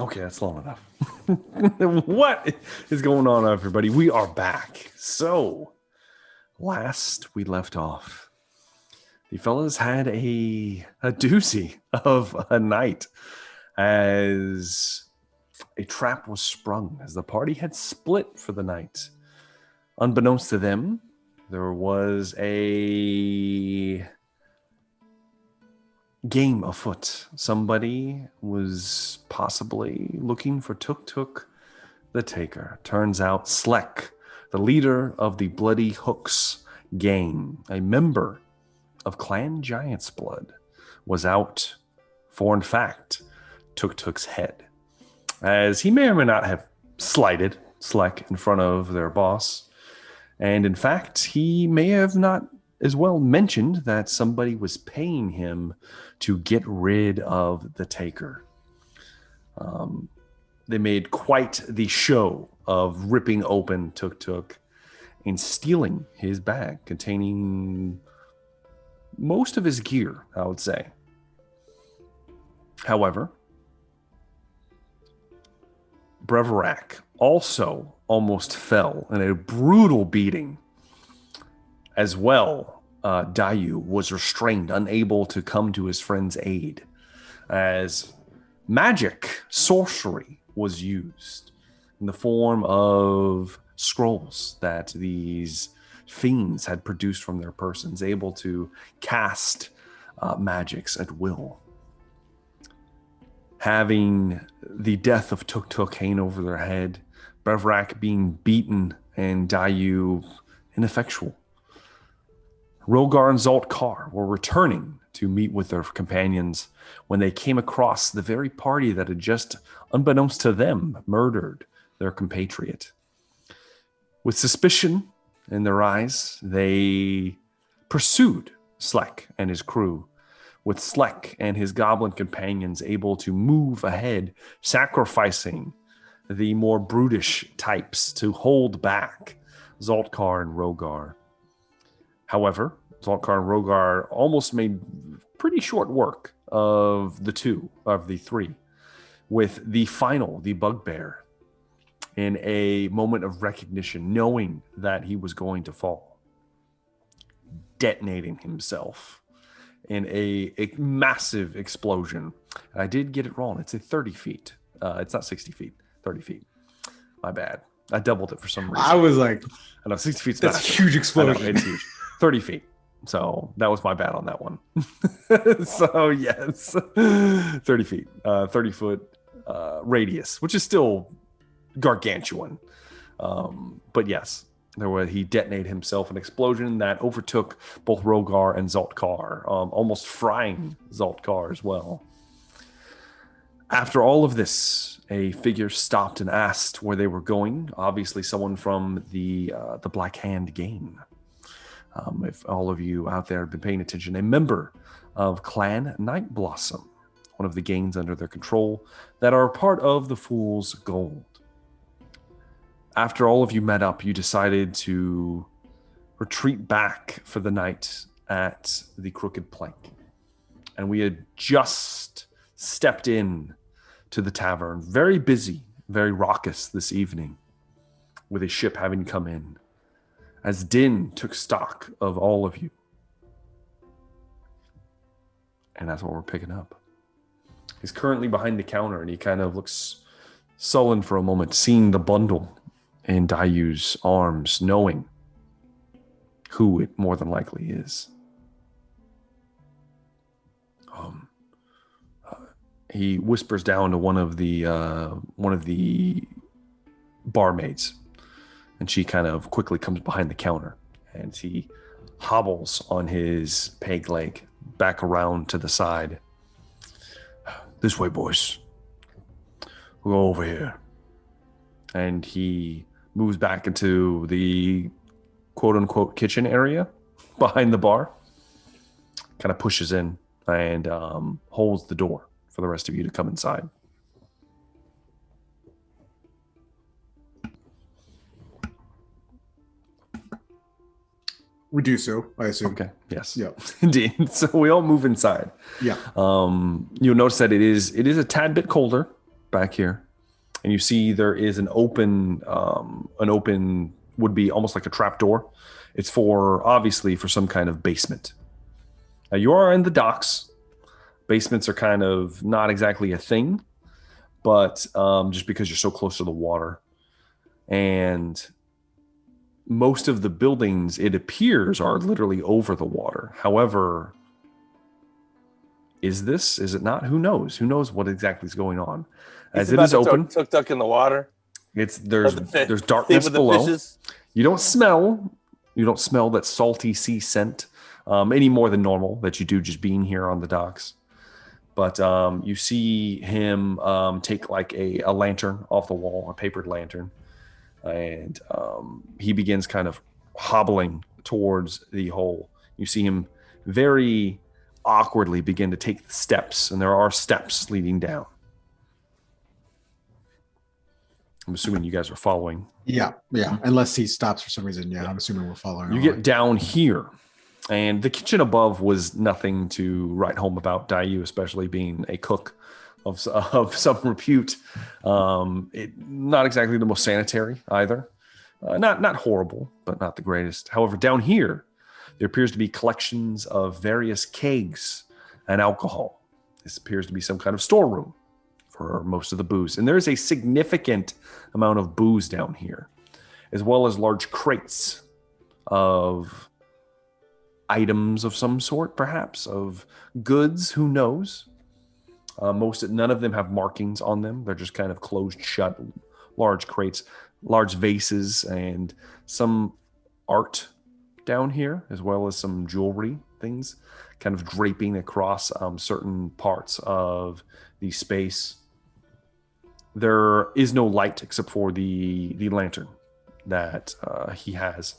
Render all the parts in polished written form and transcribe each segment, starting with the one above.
Okay, that's long enough. What is going on, everybody? We are back. So, last we left off, the fellas had a doozy of a night as a trap was sprung, as the party had split for the night. Unbeknownst to them, there was a game afoot. Somebody was possibly looking for Tuk the Taker. Turns out Sleck, the leader of the Bloody Hooks gang, a member of Clan Giant's Blood, was out for, in fact, Tuk's head. As he may or may not have slighted Sleck in front of their boss. And in fact, he may have not as well mentioned that somebody was paying him to get rid of the Taker. They made quite the show of ripping open Tuk and stealing his bag containing most of his gear, I would say. However, Breverac also almost fell in a brutal beating. As well, Dayu was restrained, unable to come to his friend's aid, as magic, sorcery, was used in the form of scrolls that these fiends had produced from their persons, able to cast magics at will. Having the death of Tuk hanging over their head, Breverac being beaten, and Dayu ineffectual. Rogar and Zaltkar were returning to meet with their companions when they came across the very party that had just, unbeknownst to them, murdered their compatriot. With suspicion in their eyes, they pursued Sleck and his crew, with Sleck and his goblin companions able to move ahead, sacrificing the more brutish types to hold back Zaltkar and Rogar. However, Zaltkar and Rogar almost made pretty short work of the three, with the final, the bugbear, in a moment of recognition, knowing that he was going to fall, detonating himself in a massive explosion. And I did get it wrong. It's a 30 feet. It's not 60 feet, 30 feet. My bad. I doubled it for some reason. I was like, I know 60 feet's that's massive. a huge explosion. Know, it's huge. 30 feet. So that was my bad on that one. So yes, 30 feet, 30 foot radius, which is still gargantuan. But yes, he detonated himself, an explosion that overtook both Rogar and Zaltkar, almost frying Zaltkar as well. After all of this, a figure stopped and asked where they were going. Obviously, someone from the Black Hand gang. If all of you out there have been paying attention, a member of Clan Night Blossom, one of the gangs under their control that are part of the Fool's Gold. After all of you met up, you decided to retreat back for the night at the Crooked Plank. And we had just stepped in to the tavern, very busy, very raucous this evening, with a ship having come in, as Din took stock of all of you. And that's what we're picking up. He's currently behind the counter, and he kind of looks sullen for a moment, seeing the bundle in Dayu's arms, knowing who it more than likely is. He whispers down to one of the barmaids, and she kind of quickly comes behind the counter, and he hobbles on his peg leg back around to the side. This way, boys. We'll go over here. And he moves back into the quote-unquote kitchen area behind the bar, kind of pushes in and holds the door for the rest of you to come inside. We do so, I assume. Okay. Yes. Yeah. Indeed. So we all move inside. Yeah. You'll notice that it is a tad bit colder back here, and you see there is an open would be almost like a trap door. It's obviously for some kind of basement. Now you are in the docks. Basements are kind of not exactly a thing, but just because you're so close to the water. And most of the buildings, it appears, are literally over the water. However, is it not? Who knows? Who knows what exactly is going on? As it is open. Tuk in the water. There's darkness below. Fishes. You don't smell that salty sea scent any more than normal that you do just being here on the docks. But you see him take like a lantern off the wall, a papered lantern, and he begins kind of hobbling towards the hole. You see him very awkwardly begin to take the steps, and there are steps leading down. I'm assuming you guys are following. Yeah. Unless he stops for some reason. Yeah. I'm assuming we're following. You get down here, and the kitchen above was nothing to write home about. Dayu, especially being a cook of some repute, not exactly the most sanitary either. Not horrible, but not the greatest. However, down here, there appears to be collections of various kegs and alcohol. This appears to be some kind of storeroom for most of the booze. And there is a significant amount of booze down here, as well as large crates of items of some sort, perhaps, of goods, who knows. None of them have markings on them. They're just kind of closed shut, large crates, large vases, and some art down here, as well as some jewelry things kind of draping across certain parts of the space. There is no light except for the lantern that he has.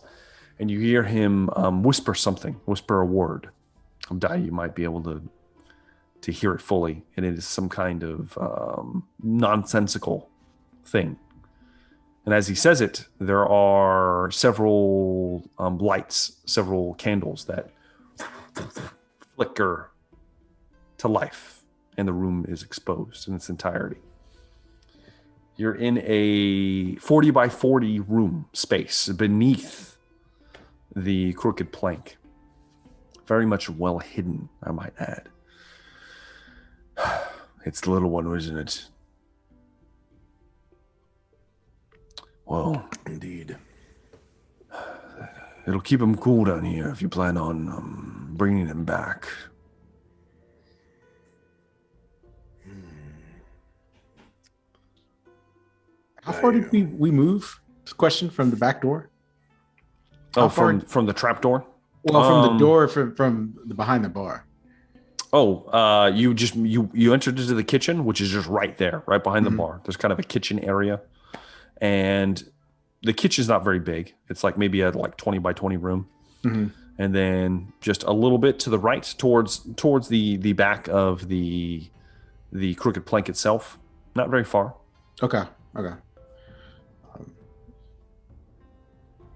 And you hear him whisper a word. You might be able to hear it fully. And it is some kind of nonsensical thing. And as he says it, there are several lights, several candles that flicker to life. And the room is exposed in its entirety. You're in a 40 by 40 room space beneath the crooked plank. Very much well hidden, I might add. It's the little one, isn't it? Well, indeed. It'll keep him cool down here if you plan on bringing him back. How far did we move? Question from the back door. From the trap door? Well, from the door from the behind the bar. You entered into the kitchen, which is just right there, right behind the bar. There's kind of a kitchen area, and the kitchen's not very big. It's like maybe a 20 by 20 room, and then just a little bit to the right, towards the back of the crooked plank itself. Not very far. Okay.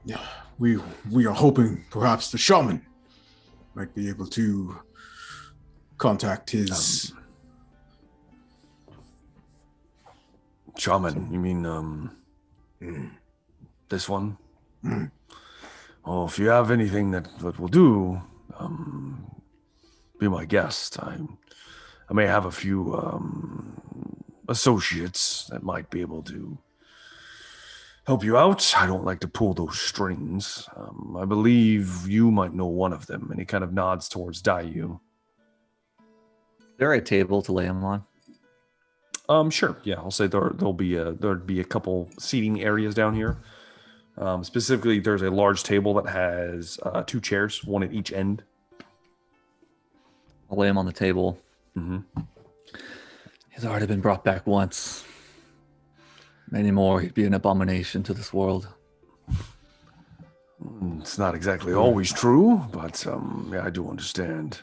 Yeah, we are hoping perhaps the shaman might be able to contact his shaman. You mean this one? Oh, if you have anything that will do, be my guest. I may have a few associates that might be able to help you out. I don't like to pull those strings. I believe you might know one of them. And he kind of nods towards Dayu. Is there a table to lay him on? Sure. Yeah, I'll say there'd be a couple seating areas down here. Specifically, there's a large table that has 2 chairs, one at each end. I'll lay him on the table. Mm-hmm. He's already been brought back once. Many more, he'd be an abomination to this world. It's not exactly always true, but I do understand.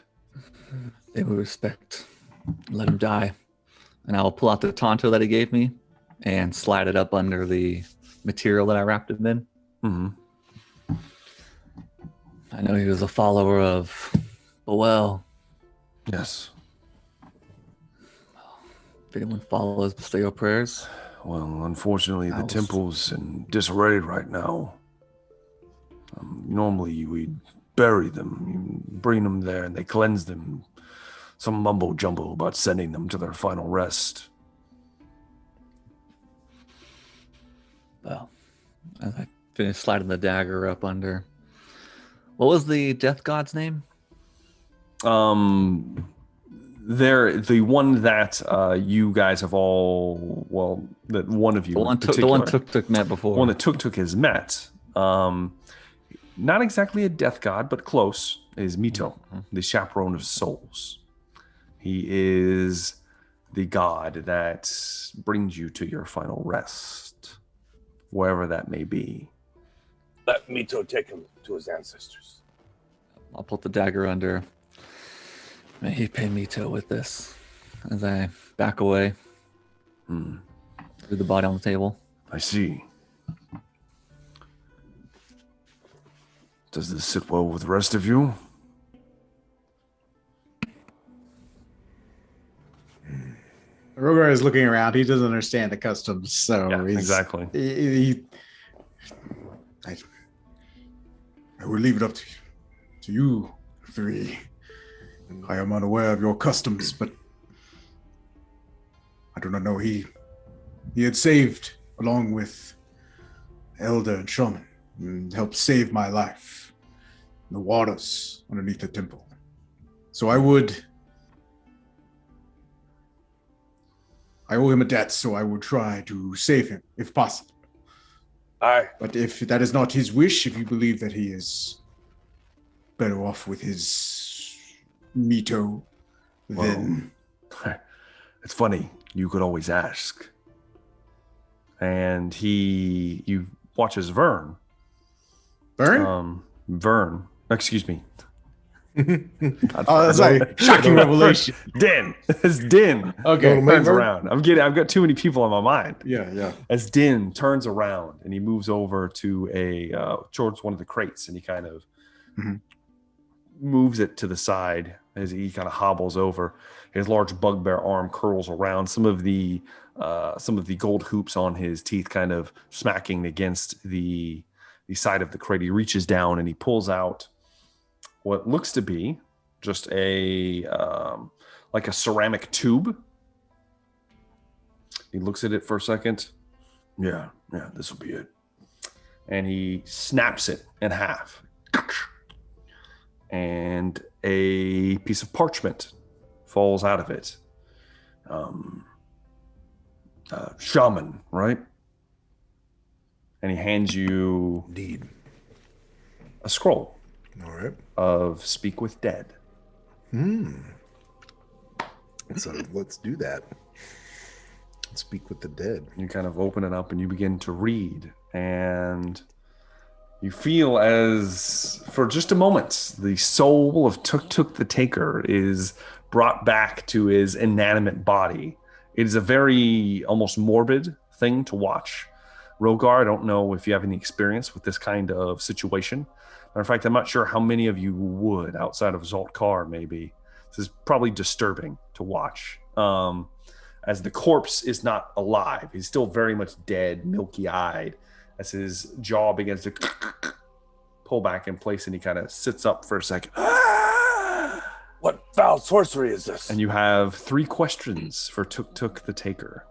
They will respect. Let him die. And I'll pull out the Tonto that he gave me and slide it up under the material that I wrapped him in. Mm-hmm. I know he was a follower of Boel. Yes. If anyone follows, say your prayers. Well, unfortunately, the temple's in disarray right now. Normally, we'd bury them, you bring them there, and they cleanse them. Some mumbo jumbo about sending them to their final rest. Well, as I finish sliding the dagger up under. What was the death god's name? The one that you guys have all, well, that one of you, The one Tuk met before. One that Tuk has met. Not exactly a death god, but close. Is Mito, the chaperone of souls. He is the god that brings you to your final rest, wherever that may be. Let Mito take him to his ancestors. I'll put the dagger under. May he pay Mito with this as I back away. Through the body on the table. I see. Does this sit well with the rest of you? Rogar is looking around. He doesn't understand the customs, so Yeah, exactly. I will leave it up to you three. I am unaware of your customs, but I do not know. He had saved, along with Elder and Shaman, and helped save my life in the waters underneath the temple. So I owe him a debt, so I would try to save him, if possible. Aye. But if that is not his wish, if you believe that he is better off with his Mito, then... It's funny. You could always ask. And you watch as Vern. Vern? Vern. Excuse me. Oh, that's like shocking revelation. Din. It's Din. Okay. Turns around. I've got too many people on my mind. Yeah. As Din turns around and he moves over to towards one of the crates, and he kind of moves it to the side as he kind of hobbles over. His large bugbear arm curls around, some of the gold hoops on his teeth kind of smacking against the side of the crate. He reaches down and he pulls out what looks to be just like a ceramic tube. He looks at it for a second. Yeah, this will be it. And he snaps it in half. And a piece of parchment falls out of it. Shaman, right? And he hands you Indeed. a scroll. All right. Of Speak with Dead. So let's do that. Speak with the dead. You kind of open it up and you begin to read, and you feel as, for just a moment, the soul of Tuk the Taker is brought back to his inanimate body. It is a very almost morbid thing to watch. Rogar, I don't know if you have any experience with this kind of situation. Matter of fact, I'm not sure how many of you would, outside of Zoltkar, maybe. This is probably disturbing to watch. As the corpse is not alive. He's still very much dead, milky-eyed, as his jaw begins to pull back in place, and he kind of sits up for a second. What foul sorcery is this? And you have 3 questions for Tuk the Taker.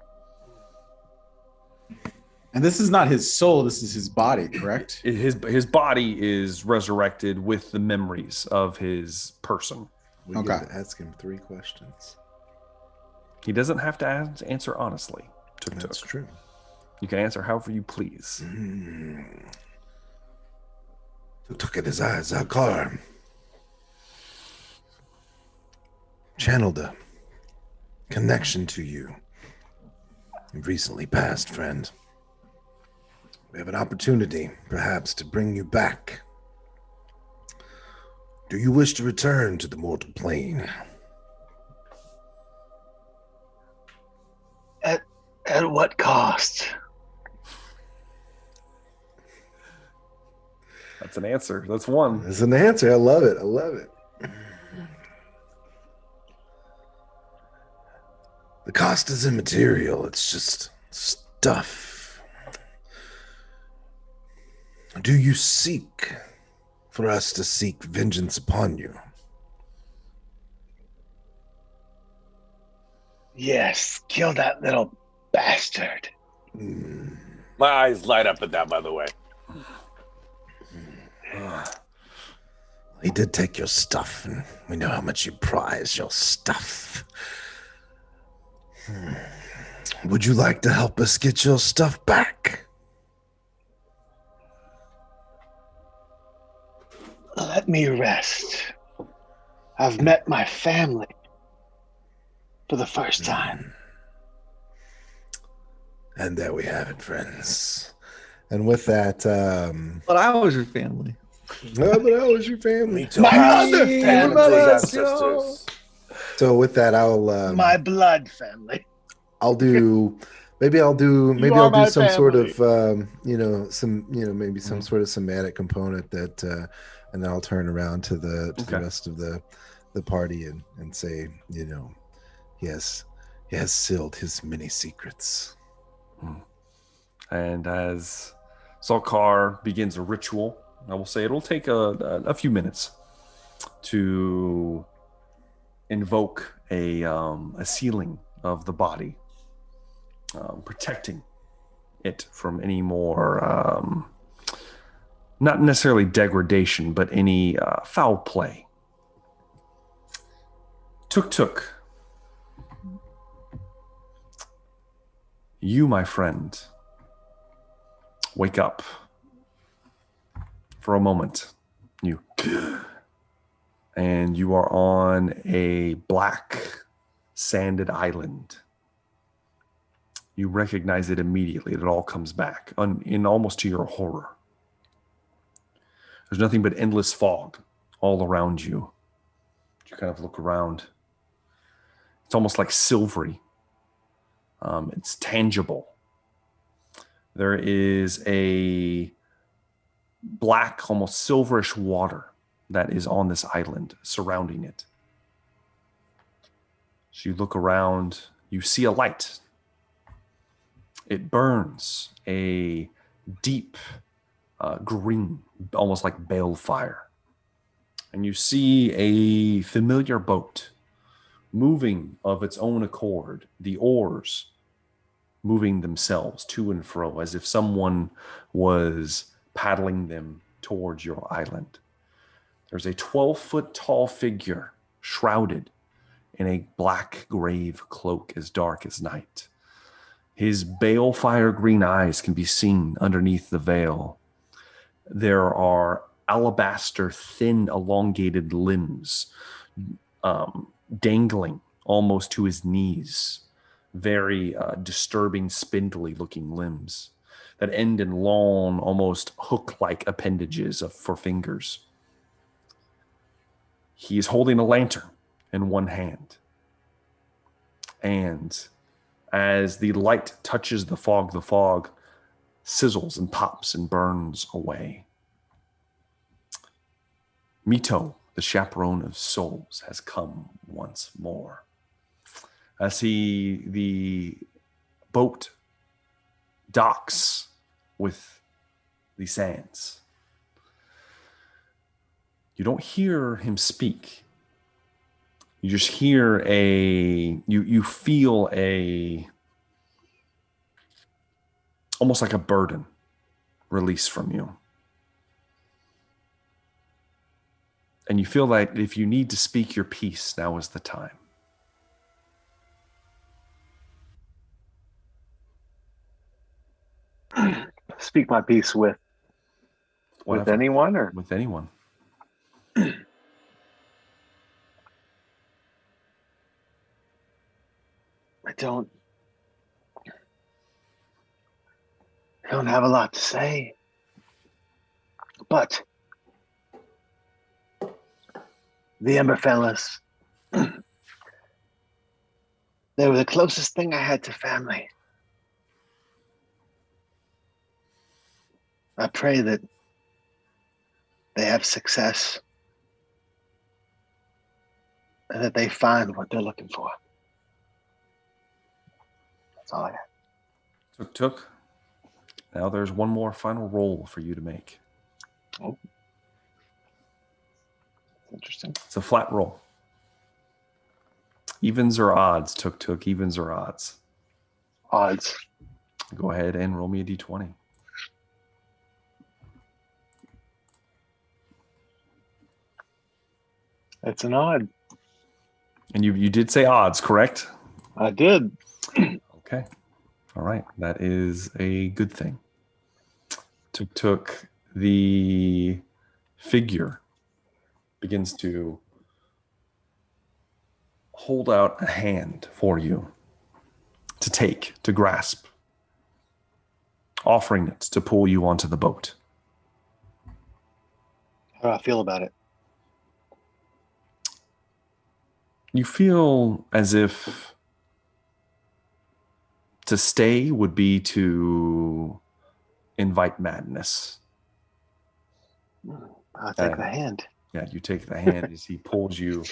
And this is not his soul, this is his body, correct? His body is resurrected with the memories of his person. We get to ask him 3 questions. He doesn't have to answer honestly. That's true. You can answer however you please. Tuk at his eyes, Zakar. Channeled a connection to you. You've recently passed, friend. We have an opportunity, perhaps, to bring you back. Do you wish to return to the mortal plane? At what cost? That's an answer. That's one. That's an answer. I love it. I love it. The cost is immaterial. It's just stuff. Do you seek for us to seek vengeance upon you? Yes, kill that little bastard. My eyes light up at that, by the way. He did take your stuff, and we know how much you prize your stuff. Would you like to help us get your stuff back? Let me rest. I've met my family for the first time. And there we have it, friends. And with that, But I was your family. but how was your family? Mito My has other taken family. him to his Let's ancestors. So with that, I'll My blood family. I'll do maybe I'll do some sort of maybe some sort of somatic component that and then I'll turn around to the rest of the party and say, he has sealed his many secrets. And as Salkar begins a ritual, I will say it'll take a few minutes to invoke a sealing of the body, protecting it from any more, not necessarily degradation, but any foul play. Tuk. You, my friend, wake up for a moment. And you are on a black sanded island. You recognize it immediately. It all comes back, in almost to your horror. There's nothing but endless fog all around you. You kind of look around. It's almost like silvery. It's tangible. There is a black, almost silverish water that is on this island, surrounding it. So you look around, you see a light. It burns a deep green, almost like balefire. And you see a familiar boat moving of its own accord, the oars moving themselves to and fro as if someone was paddling them towards your island. There's a 12-foot tall figure shrouded in a black grave cloak as dark as night. His balefire green eyes can be seen underneath the veil. There are alabaster, thin, elongated limbs dangling almost to his knees. Very disturbing, spindly looking limbs that end in long, almost hook-like appendages for fingers. He is holding a lantern in one hand. And as the light touches the fog sizzles and pops and burns away. Mito, the chaperone of souls, has come once more. As the boat docks with the sands. You don't hear him speak. You just hear you feel almost like a burden release from you. And you feel like if you need to speak your piece, now is the time. Speak my piece with Whatever. anyone or With anyone. I don't have a lot to say. But the Emberfellas, they were the closest thing I had to family. I pray that they have success and that they find what they're looking for. That's all I got. Took. Now there's one more final roll for you to make. Oh. Interesting. It's a flat roll. Evens or odds? Took. Evens or odds? Odds. Go ahead and roll me a d20. It's an odd. And you did say odds, correct? I did. Okay. All right. That is a good thing. Took the figure begins to hold out a hand for you to grasp, offering it to pull you onto the boat. How do I feel about it? You feel as if to stay would be to invite madness. I'll take the hand. Yeah, you take the hand as he pulls you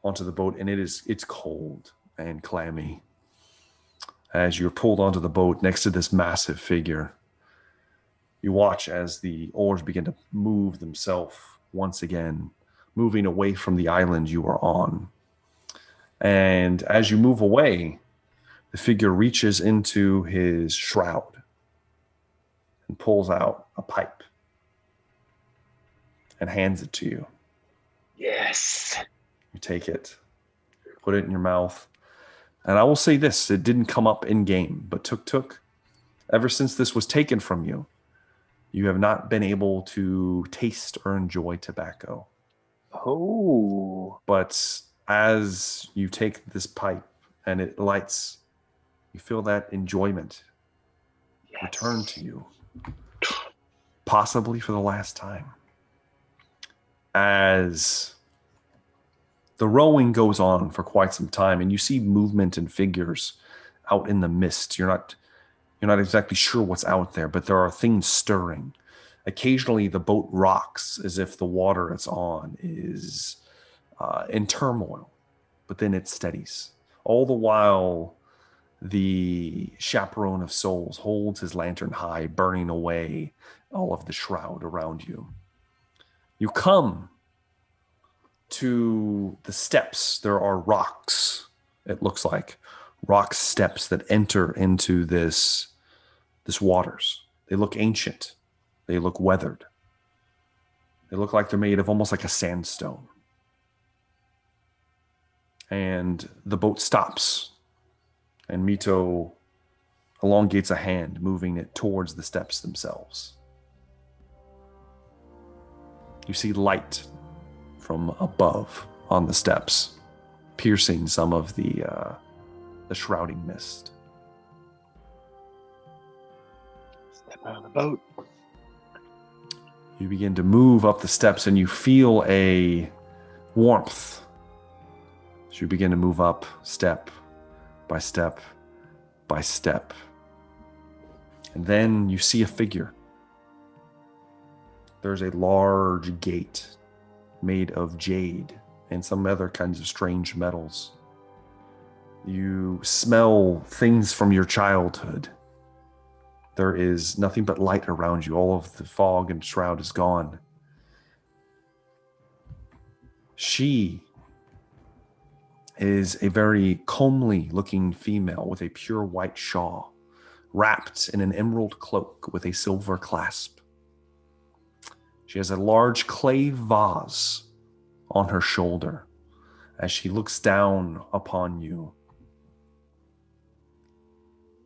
onto the boat, and it's cold and clammy. As you're pulled onto the boat next to this massive figure, you watch as the oars begin to move themselves once again, moving away from the island you are on. And as you move away, the figure reaches into his shroud and pulls out a pipe and hands it to you. Yes. You take it, put it in your mouth. And I will say this, it didn't come up in game, but Tuk, ever since this was taken from you, you have not been able to taste or enjoy tobacco. Oh. But as you take this pipe and it lights, you feel that enjoyment return to you, possibly for the last time. As the rowing goes on for quite some time, and you see movement and figures out in the mist. You're not exactly sure what's out there, but there are things stirring. Occasionally, the boat rocks as if the water it's on is in turmoil, but then it steadies. All the while, the chaperone of souls holds his lantern high, burning away all of the shroud around you. You come to the steps. There are rocks, it looks like. Rock steps that enter into this waters. They look ancient. They look weathered. They look like they're made of almost like a sandstone. And the boat stops. And Mito elongates a hand, moving it towards the steps themselves. You see light from above on the steps, piercing some of the shrouding mist. Step out of the boat. You begin to move up the steps and you feel a warmth as you begin to move up step by step by step. And then you see a figure. There's a large gate made of jade and some other kinds of strange metals. You smell things from your childhood. There is nothing but light around you. All of the fog and shroud is gone. She is a very comely looking female with a pure white shawl, wrapped in an emerald cloak with a silver clasp. She has a large clay vase on her shoulder as she looks down upon you.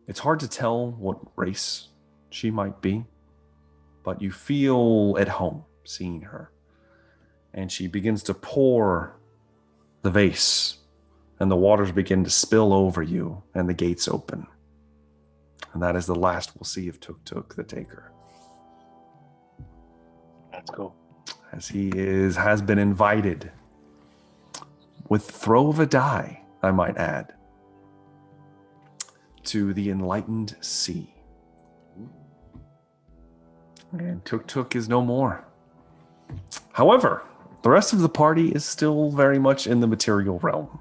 It's hard to tell what race she might be, but you feel at home seeing her. And she begins to pour the vase, and the waters begin to spill over you, and the gates open. And that is the last we'll see of Tuk the Taker. That's cool. As he has been invited with the throw of a die, I might add, to the enlightened sea. And Tuk is no more. However, the rest of the party is still very much in the material realm.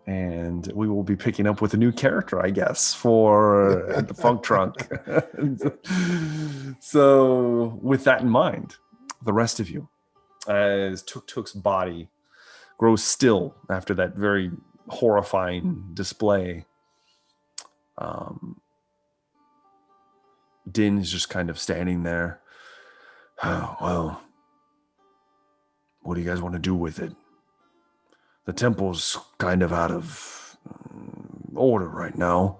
And we will be picking up with a new character, I guess, for the Funk Trunk. So, with that in mind, the rest of you, as Tuk Tuk's body grows still after that very horrifying display, Din is just kind of standing there. Oh, well, what do you guys want to do with it? The temple's kind of out of order right now.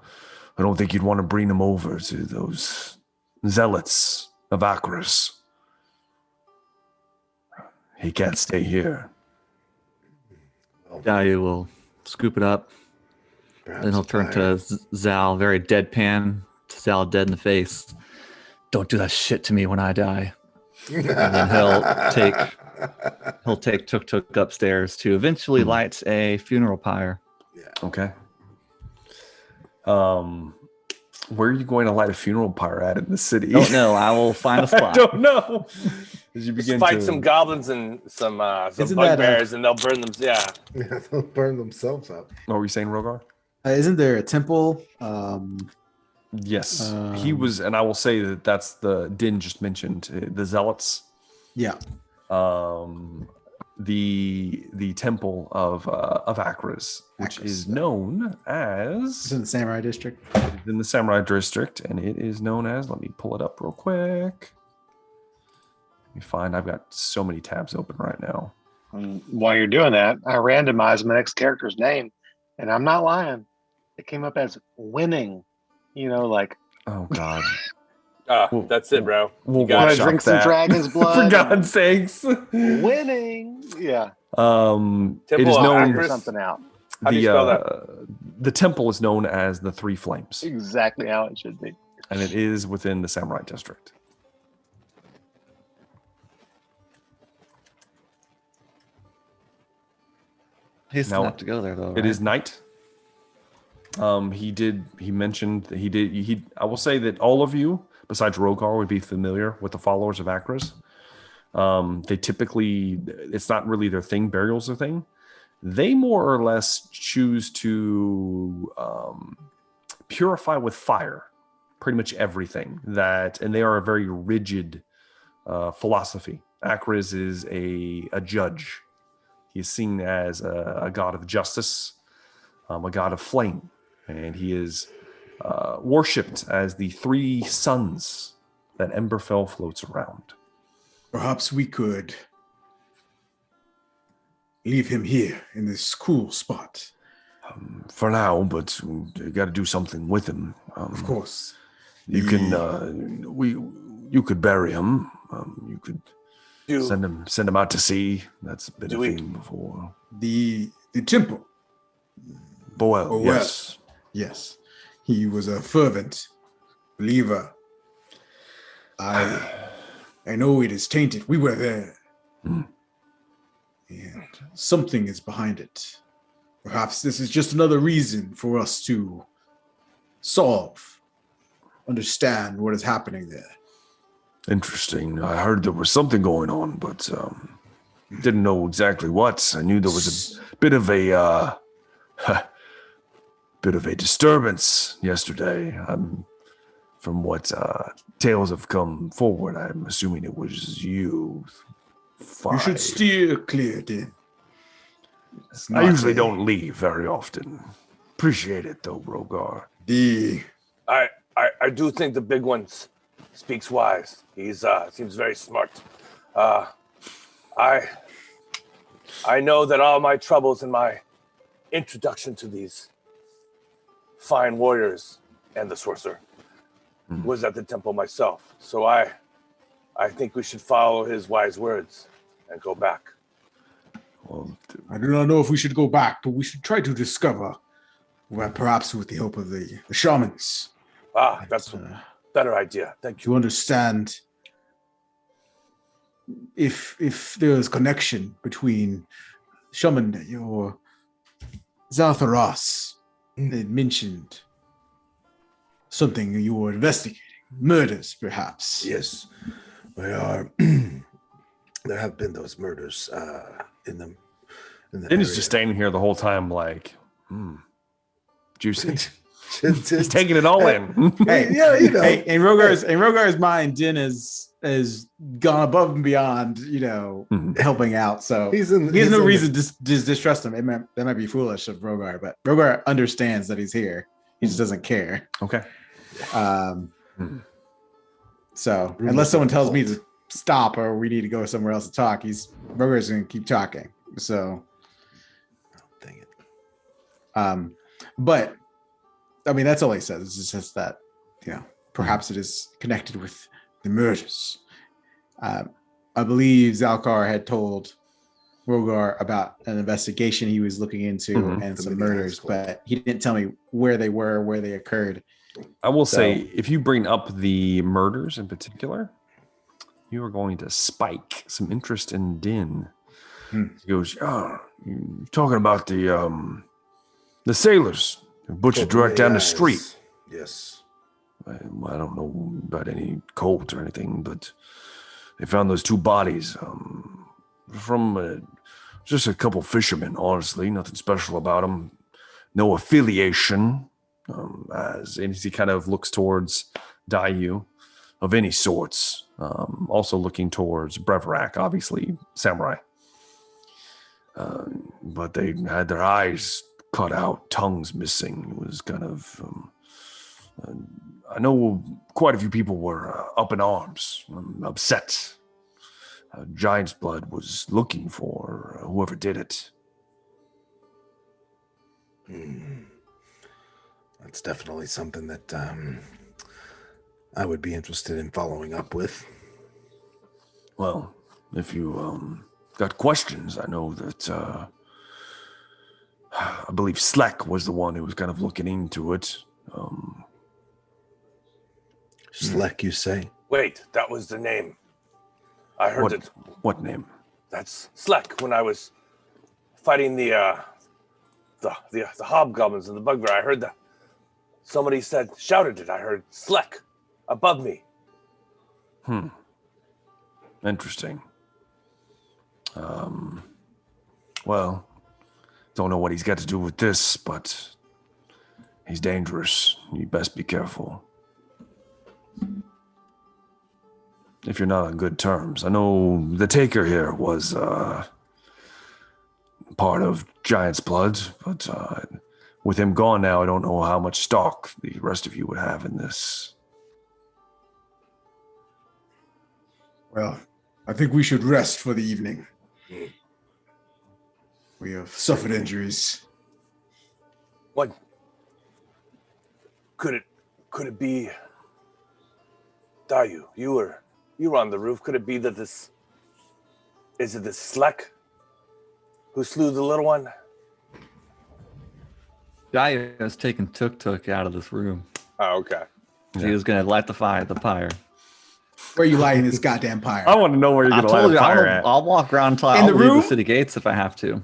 I don't think you'd want to bring them over to those zealots of Akris. He can't stay here. Dahlia will scoop it up. Perhaps Then he'll turn to Zal, very deadpan, to Zal dead in the face. Don't do that shit to me when I die. And then he'll take Tuk Tuk upstairs to eventually light a funeral pyre. Yeah. Okay. Where are you going to light a funeral pyre at in the city? Don't know. I will find a spot. I don't know. As you begin Fight to some goblins and some Isn't bugbears, and they'll burn them. Yeah. Yeah, they'll burn themselves up. What were you saying, Rogar? Isn't there a temple? Yes, he was, and I will say that that's the Din just mentioned the zealots. Yeah. The temple of Akris, which Akris, is yeah. known It's as in the Samurai District. in the Samurai District, and it is known as. Let me pull it up real quick. Let me find. I've got so many tabs open right now. And while you're doing that, I randomized my next character's name, and I'm not lying. It came up as winning. You know, like Oh God. That's it, bro. We'll got wanna it. workshop drink some that. dragon's blood. For God's sakes. Winning. Yeah. It Temple is of known. Figure Akris? something out. How do you spell that? The temple is known as the Three Flames, Exactly how it should be. and it is within the Samurai District. He used to No. have to go there though. It is night. I will say that all of you, besides Rogar, would be familiar with the followers of Akris. They typically, it's not really their thing, burial's their thing. They more or less choose to purify with fire pretty much everything and they are a very rigid philosophy. Akris is a judge. He is seen as a god of justice, a god of flame, and he is worshipped as the three suns that Emberfell floats around. Perhaps we could leave him here in this cool spot. For now, but we got to do something with him. Of course. You can you could bury him. You could Do, send him out to sea. That's been Do a we- thing before. The temple. Boel, Boel. yes. Yes. He was a fervent believer. I know it is tainted. We were there. Hmm. And something is behind it. Perhaps this is just another reason for us to understand what is happening there. Interesting. I heard there was something going on, but didn't know exactly what. I knew there was a bit of a disturbance yesterday. From what tales have come forward, I'm assuming it was you. You should steer clear, Din. It's I not usually a- don't leave very often. Appreciate it though, Rogar. I do think the big one speaks wise. He's seems very smart. I know that all my troubles in my introduction to these fine warriors and the sorcerer was at the temple myself. So I think we should follow his wise words and go back. Well, I do not know if we should go back, but we should try to discover, well, perhaps with the help of the shamans, That's a better idea. Thank you. to understand if there is connection between shaman or Zaltharas. They mentioned something you were investigating, murders, perhaps. Yes, we are. There have been those murders in the. Din is just standing here the whole time, like, Juicy. He's taking it all in. Hey, yeah, you know. Hey, in Rogar's mind, Din has gone above and beyond, helping out. So he has no reason to distrust him. That might be foolish of Rogar, but Rogar understands that he's here. He just doesn't care. Okay. So unless someone tells me to stop or we need to go somewhere else to talk, Rogar's going to keep talking. So, dang it. But I mean, that's all he says. It's just that, perhaps it is connected with the murders. I believe Zalkar had told Rogar about an investigation he was looking into and some murders, but he didn't tell me where they were, where they occurred. I will say, if you bring up the murders in particular, you are going to spike some interest in Din. He goes, you're talking about the sailors who butchered direct down the street. Yes. I don't know about any cult or anything, but they found those 2 bodies from just a couple fishermen, honestly. Nothing special about them. No affiliation, as he kind of looks towards Dayu of any sorts. Also looking towards Breverac, obviously, samurai. But they had their eyes cut out, tongues missing. It was kind of... I know quite a few people were up in arms, upset. Giant's Blood was looking for whoever did it. That's definitely something that I would be interested in following up with. Well, if you got questions, I know that I believe Sleck was the one who was kind of looking into it. Sleck, you say? Wait, that was the name. I heard it. What name? That's Sleck. When I was fighting the hobgoblins and the bugbear, I heard that somebody shouted it. I heard Sleck above me. Interesting. Well, don't know what he's got to do with this, but he's dangerous. You best be careful. If you're not on good terms. I know the Taker here was part of Giant's Blood, but with him gone now, I don't know how much stock the rest of you would have in this. Well, I think we should rest for the evening. We have suffered injuries. What? Could it be Dayu? You were on the roof. Could it be that is it this Sleck who slew the little one? Dayu has taken Tuk out of this room. Oh, okay. He was going to light the fire at the pyre. Where are you lighting this goddamn pyre? I want to know where you're going to light the fire at. I'll walk around until I'll leave the city gates if I have to.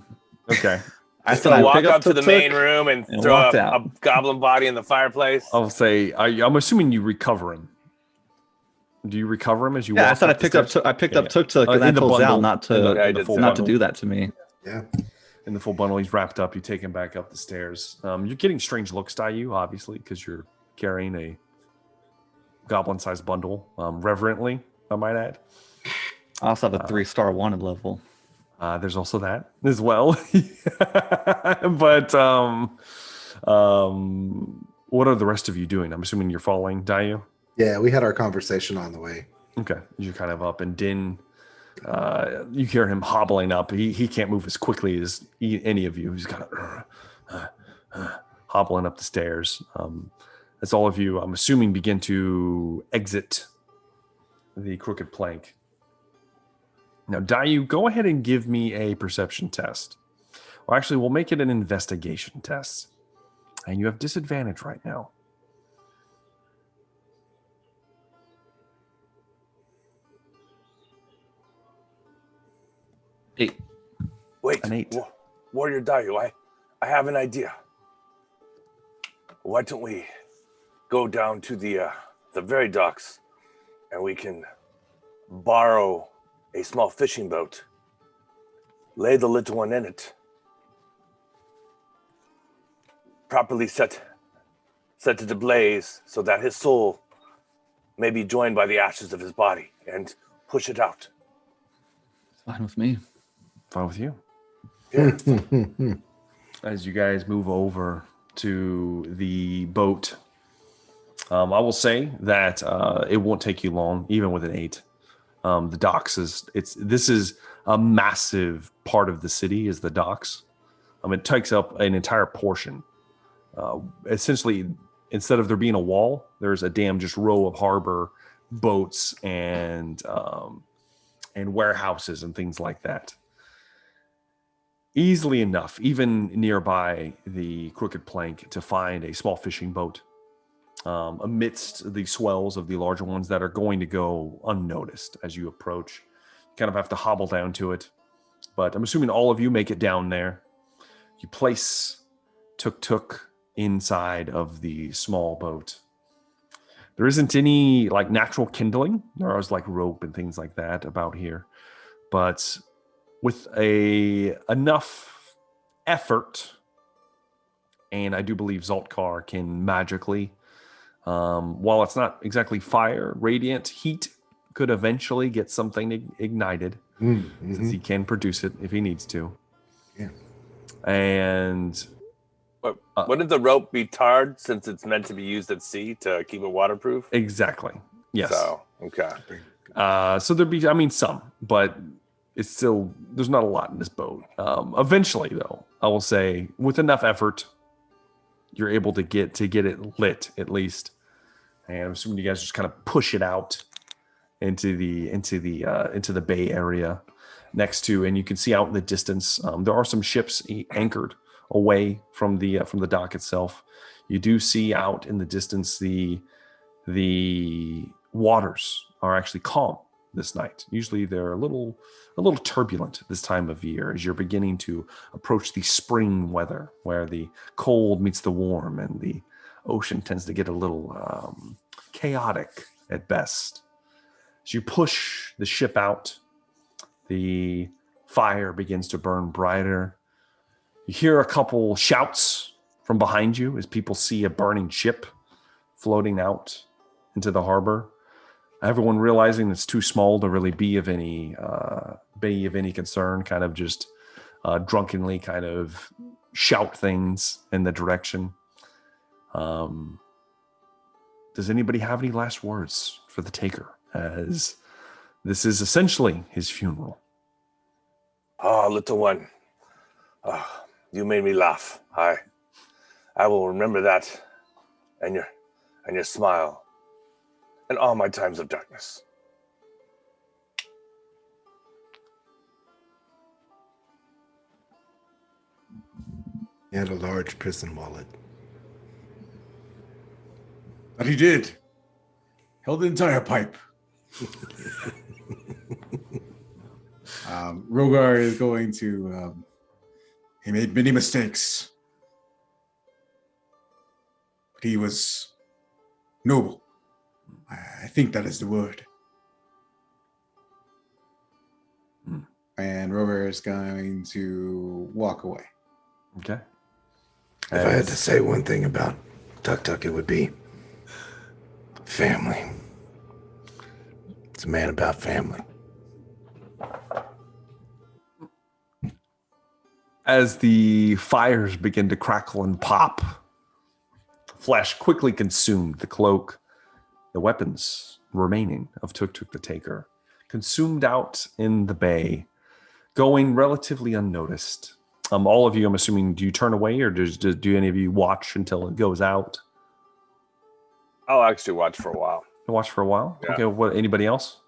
Okay. I said I'd walk up to the main room and throw a goblin body in the fireplace. I'll say, I'm assuming you recover him. Do you recover him as you walk? Yeah, I thought I picked up Tuk and I told Zal not to do that to me. Yeah. In the full bundle, he's wrapped up. You take him back up the stairs. You're getting strange looks by you, obviously, because you're carrying a goblin-sized bundle reverently, I might add. I also have a 3-star wanted level. There's also that as well. But what are the rest of you doing? I'm assuming you're following Dayu? Yeah, we had our conversation on the way. Okay. You're kind of up, and Din, you hear him hobbling up. He can't move as quickly as any of you. He's kind of hobbling up the stairs. As all of you, I'm assuming, begin to exit the crooked plank. Now, Dayu, go ahead and give me a perception test. Or actually, we'll make it an investigation test. And you have disadvantage right now. Wait, an 8. Warrior Dayu, I have an idea. Why don't we go down to the very docks and we can borrow a small fishing boat, lay the little one in it, properly set it ablaze so that his soul may be joined by the ashes of his body and push it out. It's fine with me. Fine with you. Yeah. As you guys move over to the boat, I will say that it won't take you long, even with an 8. The docks this is a massive part of the city is the docks. It takes up an entire portion. Essentially, instead of there being a wall, there's a damn just row of harbor boats and warehouses and things like that. Easily enough, even nearby the crooked plank, to find a small fishing boat amidst the swells of the larger ones that are going to go unnoticed as you approach. You kind of have to hobble down to it. But I'm assuming all of you make it down there. You place Tuk inside of the small boat. There isn't any like natural kindling. There is like rope and things like that about here. But with enough effort, and I do believe Zoltkar can magically, while it's not exactly fire, radiant heat could eventually get something ignited, since he can produce it if he needs to. Yeah. And wouldn't the rope be tarred since it's meant to be used at sea to keep it waterproof? Exactly. Yes. So, okay. So there'd be, some, but it's still, there's not a lot in this boat. Eventually, though, I will say, with enough effort, you're able to get it lit at least. And I'm assuming you guys just kind of push it out into the bay area next to, and you can see out in the distance, there are some ships anchored away from the dock itself. You do see out in the distance the waters are actually calm this night. Usually they're a little turbulent this time of year as you're beginning to approach the spring weather, where the cold meets the warm and the ocean tends to get a little chaotic at best. As you push the ship out, the fire begins to burn brighter. You hear a couple shouts from behind you as people see a burning ship floating out into the harbor. Everyone realizing it's too small to really be of any concern, kind of just drunkenly kind of shout things in the direction. Does anybody have any last words for the taker, as this is essentially his funeral? Oh, little one. Oh, you made me laugh. I will remember that and your smile in all my times of darkness. He had a large prison wallet. But he did. Held the entire pipe. Rogar is going to... he made many mistakes. But he was noble. I think that is the word. And Rogar is going to walk away. Okay. If I had to say one thing about Tuk, it would be family. It's a man about family. As the fires begin to crackle and pop, flesh quickly consumed the cloak, the weapons remaining of Tuk the Taker, consumed out in the bay, going relatively unnoticed. All of you, I'm assuming, do you turn away, or do any of you watch until it goes out? I'll actually watch for a while. Watch for a while? Yeah. Okay, what? Anybody else?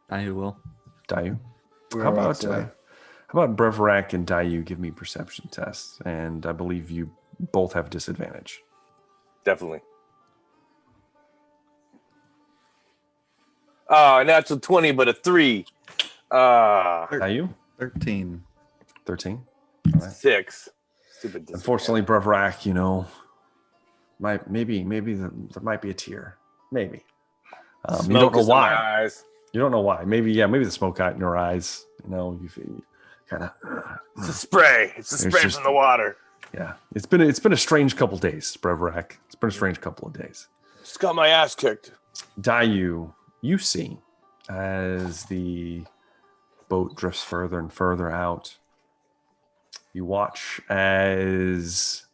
I will. Dayu? How about Brevrak and Dayu give me perception tests? And I believe you both have disadvantage. Definitely. Oh, a natural 20, but a 3. Dayu? 13. 13. 6. Stupid. Unfortunately, Brevrak, maybe there might be a tear. Maybe. You don't know why. You don't know why. Maybe the smoke got in your eyes. You kind of. It's a spray. It's a spray from the water. Yeah, it's been a strange couple days, Brevrak. It's been a strange couple of days. Just got my ass kicked. Dayu, you see, as the boat drifts further and further out, you watch as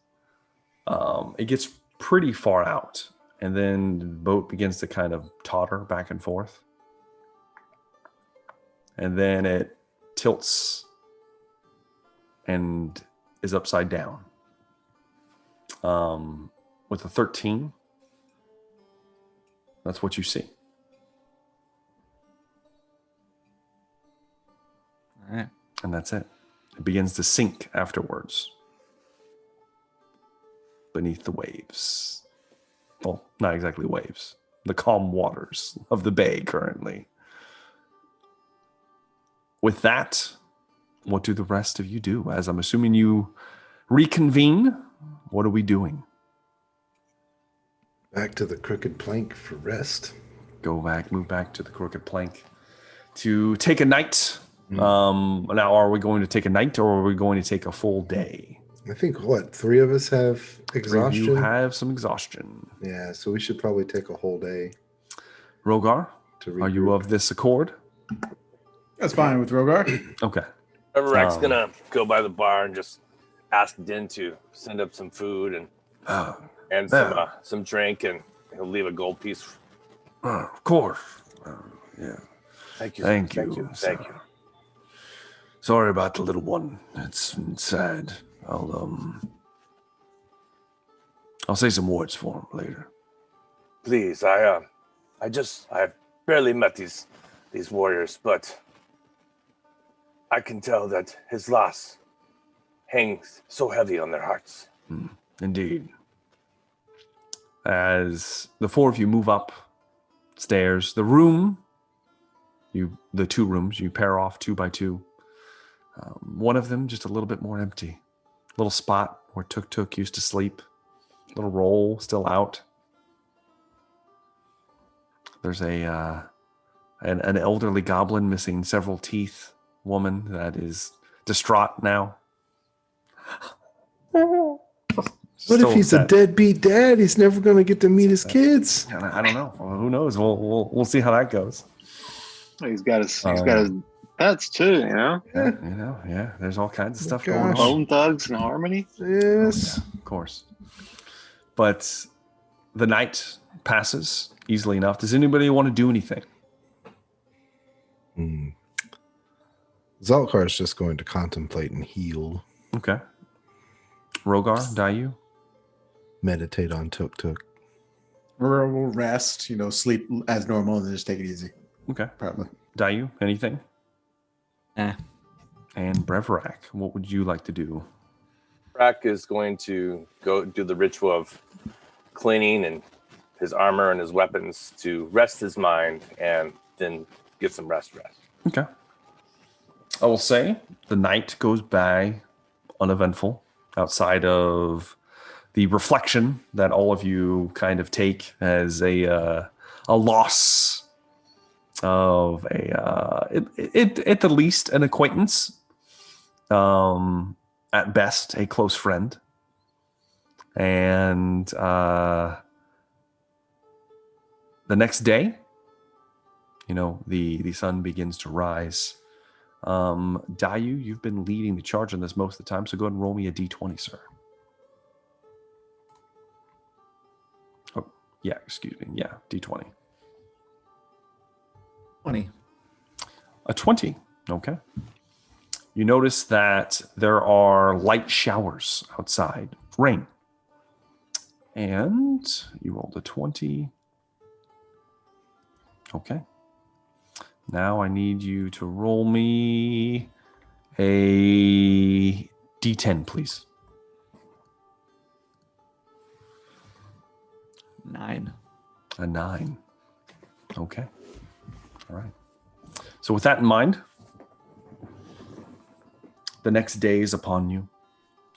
it gets pretty far out, and then the boat begins to kind of totter back and forth. And then it tilts and is upside down. With a 13, that's what you see. All right. And that's it. It begins to sink afterwards beneath the waves. Well, not exactly waves. The calm waters of the bay currently. With that, what do the rest of you do? As I'm assuming you reconvene, what are we doing? Back to the crooked plank for rest. Move back to the crooked plank to take a night. Now, are we going to take a night or are we going to take a full day? I think, 3 of us have exhaustion? You have some exhaustion. Yeah, so we should probably take a whole day. Rogar, to are you of this accord? That's fine with Rogar. Okay. Everrack's gonna go by the bar and just ask Din to send up some food and some drink, and he'll leave a gold piece. Of course. Yeah. Thank you. Thank you. Thank you. Sorry about the little one. It's sad. I'll say some words for him later. Please, I barely met these warriors, but I can tell that his loss hangs so heavy on their hearts. Indeed. As the 4 of you move up stairs, the two rooms, you pair off 2 by 2. One of them just a little bit more empty. Little spot where Tuk used to sleep. Little roll still out. There's an elderly goblin missing several teeth woman that is distraught now. What if he's a deadbeat dad? He's never going to get to meet his kids. I don't know. Well, who knows? We'll see how that goes. He's got his pets too, you know. Yeah. There's all kinds of stuff going on. Bone Thugs and Harmony. Yes, of course. But the night passes easily enough. Does anybody want to do anything? Zalkar is just going to contemplate and heal. Okay. Rogar, Dayu? Meditate on Tuk. We'll rest, sleep as normal, and then just take it easy. Okay. Probably. Dayu, anything? Eh. And Brevrak, what would you like to do? Brack is going to go do the ritual of cleaning and his armor and his weapons to rest his mind and then get some rest. Okay. I will say the night goes by uneventful outside of the reflection that all of you kind of take as a loss of at the least an acquaintance, at best a close friend, and the next day, the sun begins to rise. Dayu, you've been leading the charge on this most of the time, so go ahead and roll me a d20, sir. Oh, yeah, excuse me. Yeah, d20. 20. A 20. Okay. You notice that there are light showers outside. Rain. And you rolled a 20. Okay. Now I need you to roll me a d10, please. 9. A 9. Okay. All right. So with that in mind, the next day is upon you.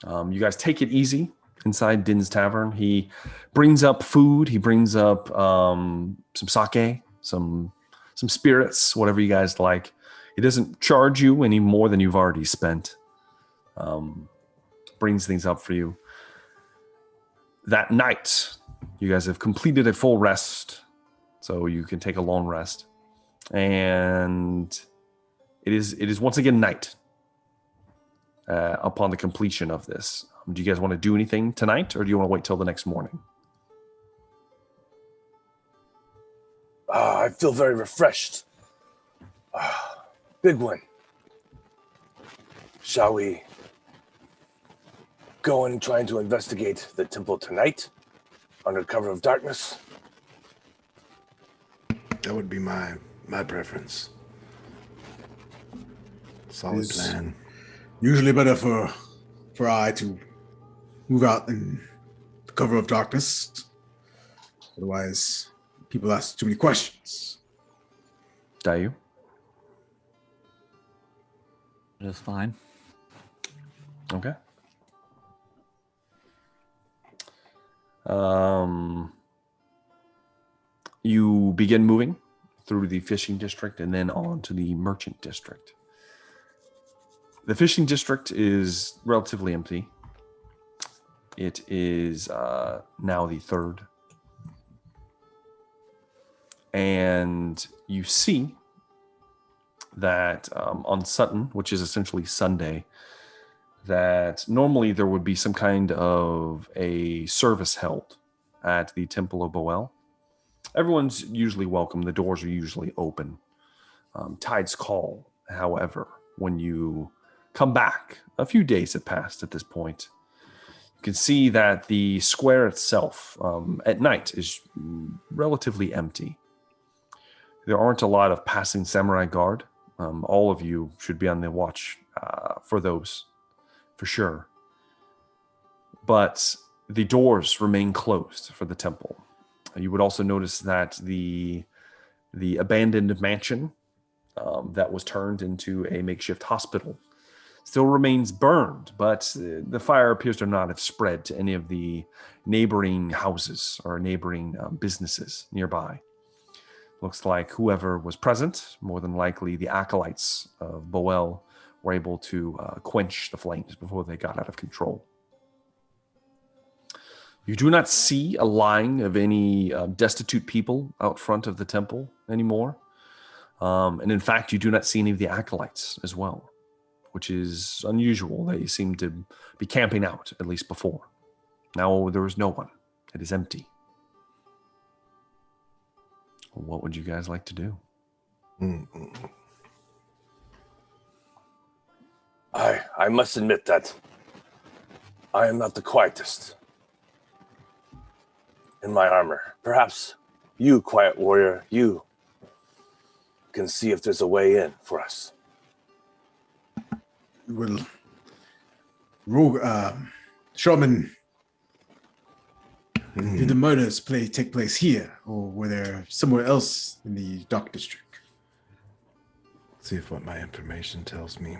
You guys take it easy inside Din's Tavern. He brings up food. He brings up some sake, some spirits, whatever you guys like. He doesn't charge you any more than you've already spent. brings things up for you. That night, you guys have completed a full rest, so you can take a long rest. And it is once again night upon the completion of this. Do you guys want to do anything tonight, or do you want to wait till the next morning? I feel very refreshed. Big one. Shall we go and try to investigate the temple tonight under cover of darkness? That would be my preference. Solid plan. Usually better for I to move out in the cover of darkness. Otherwise, people ask too many questions. Dayu? Just fine. Okay. You begin moving through the fishing district and then on to the merchant district. The fishing district is relatively empty. It is now the third. And you see that on Sutton, which is essentially Sunday, that normally there would be some kind of a service held at the Temple of Boel. Everyone's usually welcome. The doors are usually open. Tides call, however, when you come back. A few days have passed at this point. You can see that the square itself at night is relatively empty. There aren't a lot of passing samurai guard. All of you should be on the watch for those, for sure. But the doors remain closed for the temple. You would also notice that the abandoned mansion that was turned into a makeshift hospital still remains burned, but the fire appears to not have spread to any of the neighboring houses or neighboring businesses nearby. Looks like whoever was present, more than likely the acolytes of Boel, were able to quench the flames before they got out of control. You do not see a line of any destitute people out front of the temple anymore. And in fact, you do not see any of the acolytes as well, which is unusual. They seem to be camping out, at least before. Now there is no one. It is empty. What would you guys like to do? I must admit that I am not the quietest in my armor. Perhaps you, quiet warrior, you can see if there's a way in for us. Will Sherman, did the murders take place here, or were there somewhere else in the Dark District? See if what my information tells me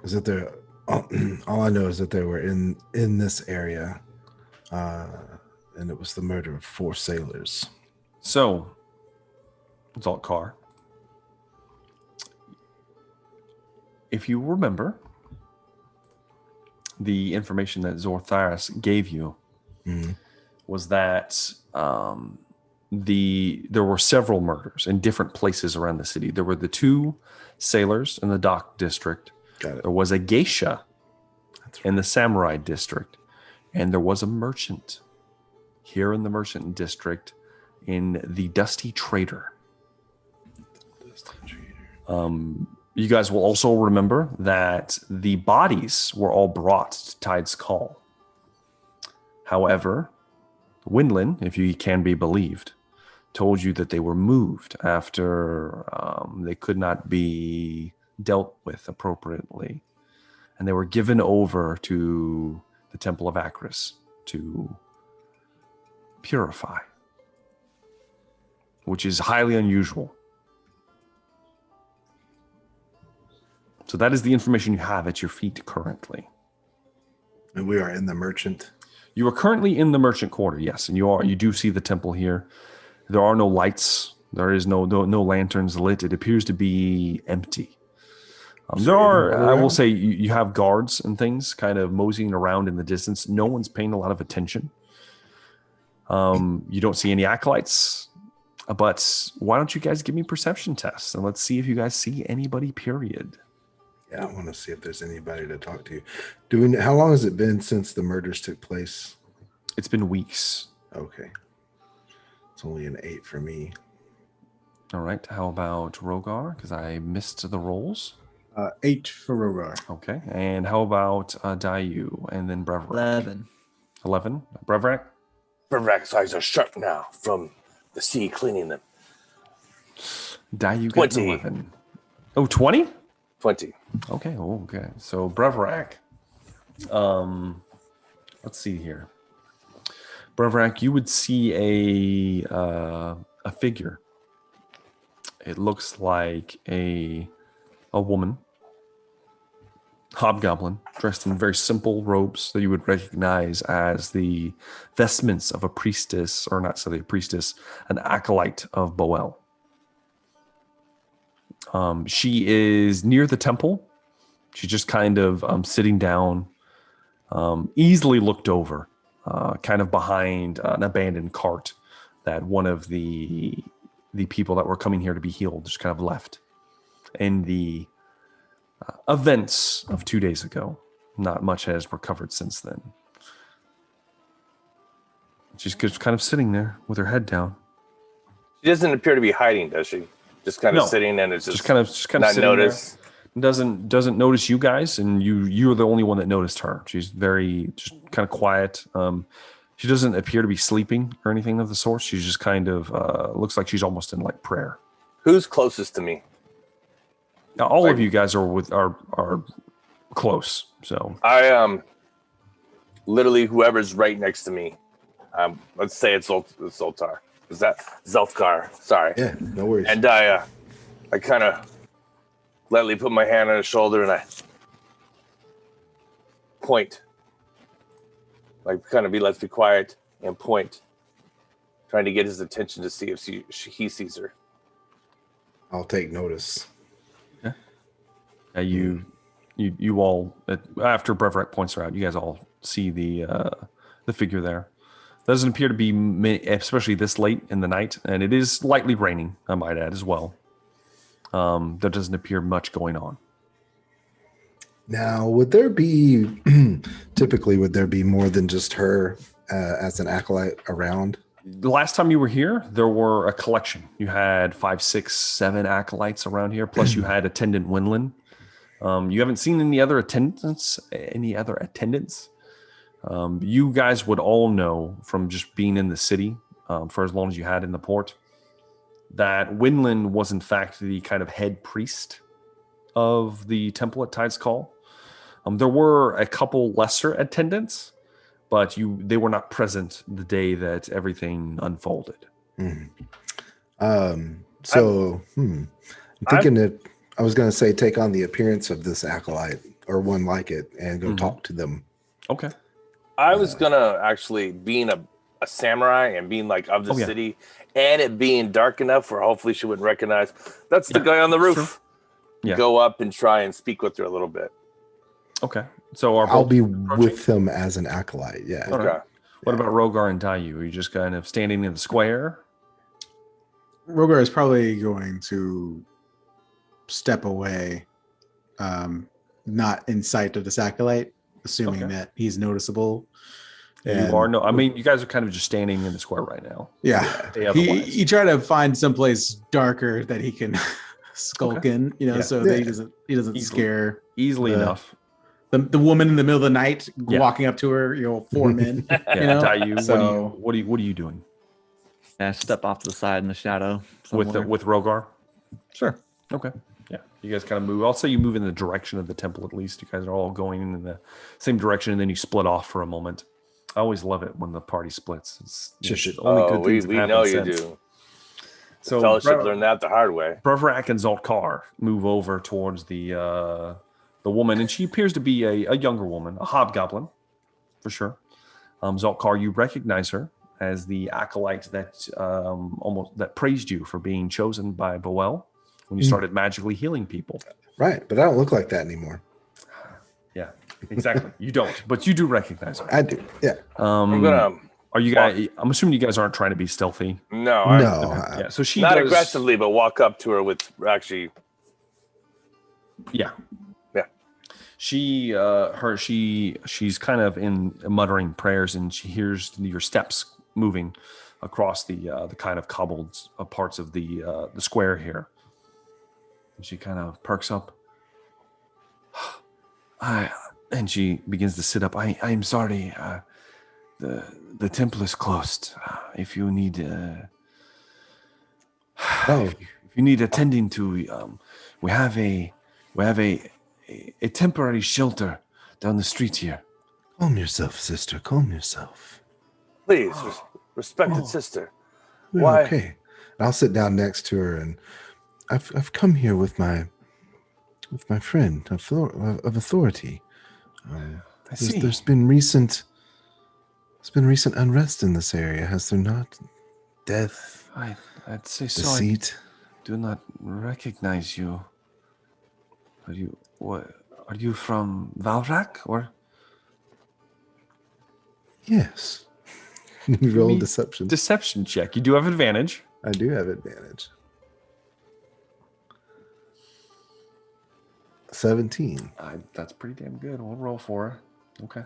is that there. All I know is that they were in this area, and it was the murder of 4 sailors. So, Zaltkar, if you remember the information that Zortharis gave you, was that there were several murders in different places around the city. There were the 2 sailors in the dock district. Got it. There was a geisha in the samurai district, and there was a merchant here in the merchant district in the Dusty Trader. You guys will also remember that the bodies were all brought to Tide's Call. However, Windlin, if you can be believed, told you that they were moved after they could not be dealt with appropriately. And they were given over to the Temple of Akris to purify, which is highly unusual. So that is the information you have at your feet currently. And we are in the merchant. You are currently in the merchant quarter, yes, and you do see the temple here. There are no lights. There is no lanterns lit. It appears to be empty. There are, I will say, you have guards and things kind of moseying around in the distance. No one's paying a lot of attention. You don't see any acolytes, but why don't you guys give me perception tests and let's see if you guys see anybody, period. Yeah, I want to see if there's anybody to talk to. How long has it been since the murders took place? It's been weeks. Okay. It's only an 8 for me. All right. How about Rogar? Because I missed the rolls. 8 for Rogar. Okay. And how about Dayu and then Brevrak? 11. 11. Brevrak? Brevrak's eyes are sharp now from the sea cleaning them. Dayu got 20. 11. Oh, 20? 20. Okay. Oh, okay. So Brevrak. Let's see here. Brevrak, you would see a figure. It looks like a woman, hobgoblin, dressed in very simple robes that you would recognize as the vestments of a priestess, or not so a priestess, an acolyte of Boel. She is near the temple. She's just kind of sitting down, easily looked over, kind of behind an abandoned cart that one of the people that were coming here to be healed just kind of left in the events of 2 days ago. Not much has recovered since then. She's just kind of sitting there with her head down. She doesn't appear to be hiding, does she? Just kind of sitting and it's just kind of not sitting notice. There. Doesn't notice you guys, and you're the only one that noticed her. She's very just kind of quiet. She doesn't appear to be sleeping or anything of the sort. She's just kind of looks like she's almost in like prayer. Who's closest to me? Now, all of you guys are close. So I literally whoever's right next to me. Let's say it's Zoltar. Is that Zelfgar? Sorry. Yeah, no worries. And I kind of lightly put my hand on his shoulder and I point. Like kind of let's be quiet and point, trying to get his attention to see if he sees her. I'll take notice. Yeah. You all, after Brevrak points her out, you guys all see the figure there. Doesn't appear to be, especially this late in the night, and it is lightly raining, I might add, as well. There doesn't appear much going on. Now, would there be more than just her as an acolyte around? The last time you were here, there were a collection. You had 5, 6, 7 acolytes around here, plus you had attendant Winland. You haven't seen any other attendants? You guys would all know from just being in the city for as long as you had in the port that Winland was in fact the kind of head priest of the temple at Tide's Call. There were a couple lesser attendants, but they were not present the day that everything unfolded. I'm thinking that I was going to say take on the appearance of this acolyte or one like it and go talk to them. Okay. I was gonna actually, being a samurai and being like of the city, and it being dark enough where hopefully she wouldn't recognize that's the guy on the roof. Sure. Yeah. Go up and try and speak with her a little bit. Okay. So I'll be with him as an acolyte. Yeah. Okay. Right. What about Rogar and Dayu? Are you just kind of standing in the square? Rogar is probably going to step away, not in sight of this acolyte, assuming that he's noticeable. You are I mean, you guys are kind of just standing in the square right now. Yeah. He tried to find someplace darker that he can skulk in, so that he doesn't scare easily enough. The woman in the middle of the night walking up to her, 4 men. Dayu, so, what are you doing? Yeah, step off to the side in the shadow with Rogar. Sure. Okay. Yeah, you guys kind of move. I'll say you move in the direction of the temple at least. You guys are all going in the same direction, and then you split off for a moment. I always love it when the party splits. It's just only good things we have know happened you since. do. So Fellowship learned that the hard way. Brevrak and Zoltkar move over towards the woman, and she appears to be a younger woman, a hobgoblin, for sure. Zoltkar, you recognize her as the acolyte that praised you for being chosen by Boel when you started magically healing people. Right, but I don't look like that anymore. Yeah, exactly. You don't, but you do recognize her. I do. Yeah. I'm gonna. Are you guys? I'm assuming you guys aren't trying to be stealthy. No, Yeah. So she not does, aggressively, but walk up to her with actually. Yeah. Yeah. She's kind of in muttering prayers, and she hears your steps moving across the kind of cobbled parts of the square here. And she kind of perks up. And she begins to sit up. I'm sorry. The temple is closed. If you need if you need attending to, we have a temporary shelter down the street here. Calm yourself, sister. Calm yourself. Please, respected sister. We're Why? okay. I'll sit down next to her, and I've come here with my friend of authority. I see. There's been recent unrest in this area, has there not? Death, I'd say so. deceit. I do not recognize you. Are you from Valrak or? Yes. Roll deception. Deception check. You do have advantage. I do have advantage. 17. That's pretty damn good. We'll roll for her. Okay.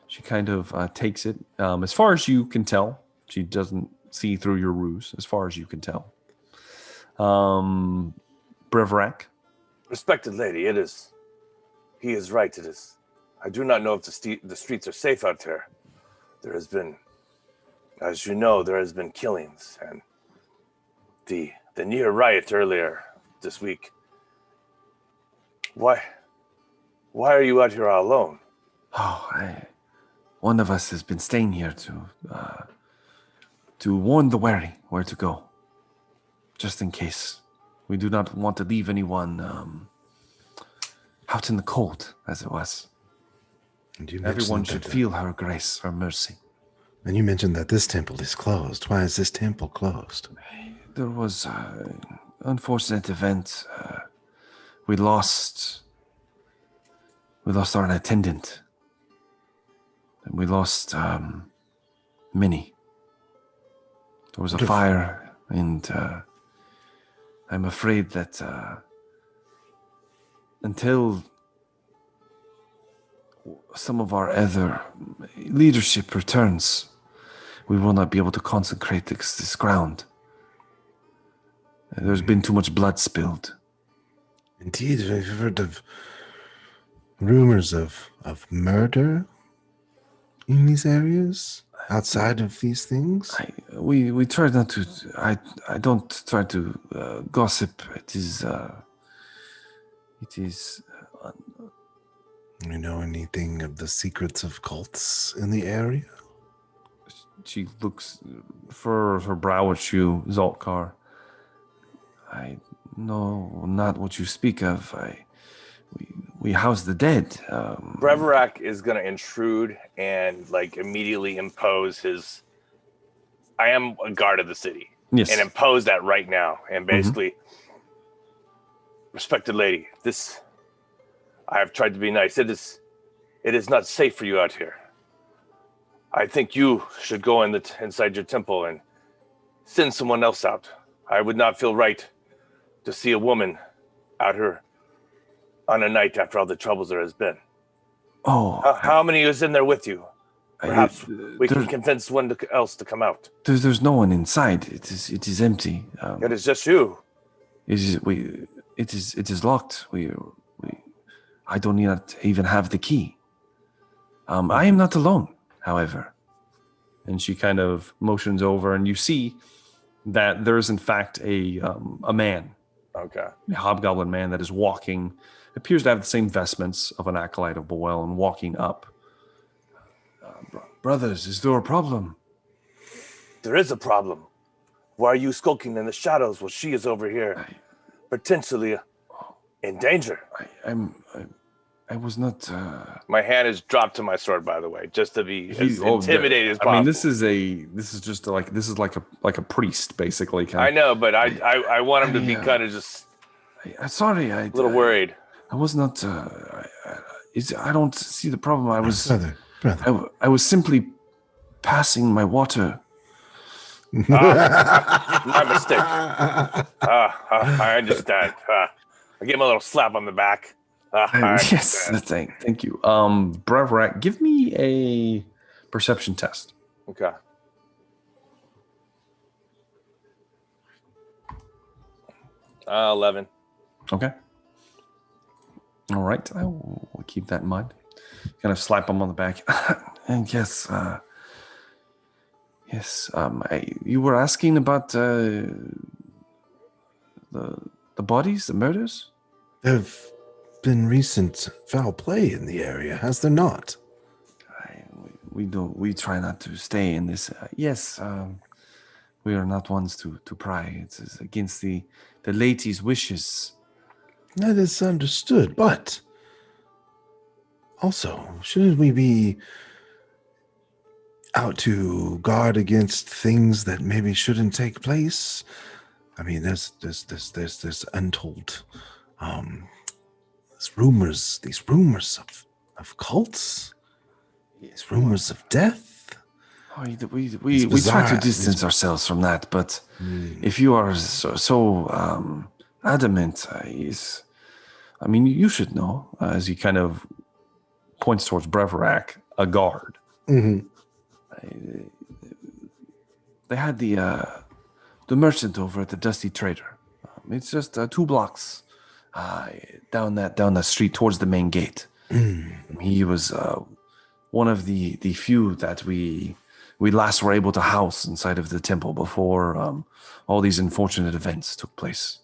She kind of takes it. As far as you can tell, she doesn't see through your ruse, as far as you can tell. Brevrak. Respected lady, he is right. It is. I do not know if the streets are safe out there. There has been, as you know, killings, and the near riot earlier this week. Why are you out here all alone? One of us has been staying here to warn the wary where to go, just in case. We do not want to leave anyone out in the cold, as it was. And you Everyone should feel her grace, her mercy. And you mentioned that this temple is closed. Why is this temple closed? There was an unfortunate event. We lost our attendant. And we lost Minnie. There was a fire, and I'm afraid that until some of our other leadership returns, we will not be able to consecrate this ground. There's been too much blood spilled. Indeed, I've heard of rumors of murder in these areas, outside of these things. We try not to. I don't try to gossip. It is. You know anything of the secrets of cults in the area? She looks for her brow at you, Zoltkar. I know not what you speak of. We house the dead. Brevrak is going to intrude and immediately impose his. I am a guard of the city. Yes. And impose that right now. And basically, respected lady, I have tried to be nice. It is not safe for you out here. I think you should go inside your temple and send someone else out. I would not feel right to see a woman out here on a night after all the troubles there has been. How many is in there with you? Perhaps we can convince one else to come out. There's no one inside. It is empty. It is just you. It is locked. I don't even have the key. I am not alone, however. And she kind of motions over, and you see that there is in fact a man. Okay. A hobgoblin man that is walking, appears to have the same vestments of an acolyte of Boel, and walking up. Brothers, is there a problem? There is a problem. Why are you skulking in the shadows while she is over here, potentially in danger? was not. My hand is dropped to my sword, by the way, just to be as intimidated as possible. I mean, this is just like a priest, basically. I know, but I want him to be kind of just. Sorry, a little worried. I was not. I don't see the problem. I was. Brother. I was simply passing my water. My mistake. I understand. I give him a little slap on the back. Yes, thank you. Brevrak, give me a perception test. Okay. Uh, 11. Okay. All right. I will keep that in mind. Kind of slap him on the back. And yes, you were asking about the bodies, the murders? There have been recent foul play in the area, has there not? We try not to stay in this. Yes, we are not ones to pry. It's against the lady's wishes. That is understood, but also, shouldn't we be out to guard against things that maybe shouldn't take place? I mean, there's untold these rumors of cults, these rumors of death. We try to distance ourselves from that, but if you are so adamant, I mean, you should know, as he kind of points towards Brevrak, a guard. Mm-hmm. They had the merchant over at the Dusty Trader. It's just 2 blocks down that street towards the main gate. He was one of the few that we last were able to house inside of the temple before all these unfortunate events took place.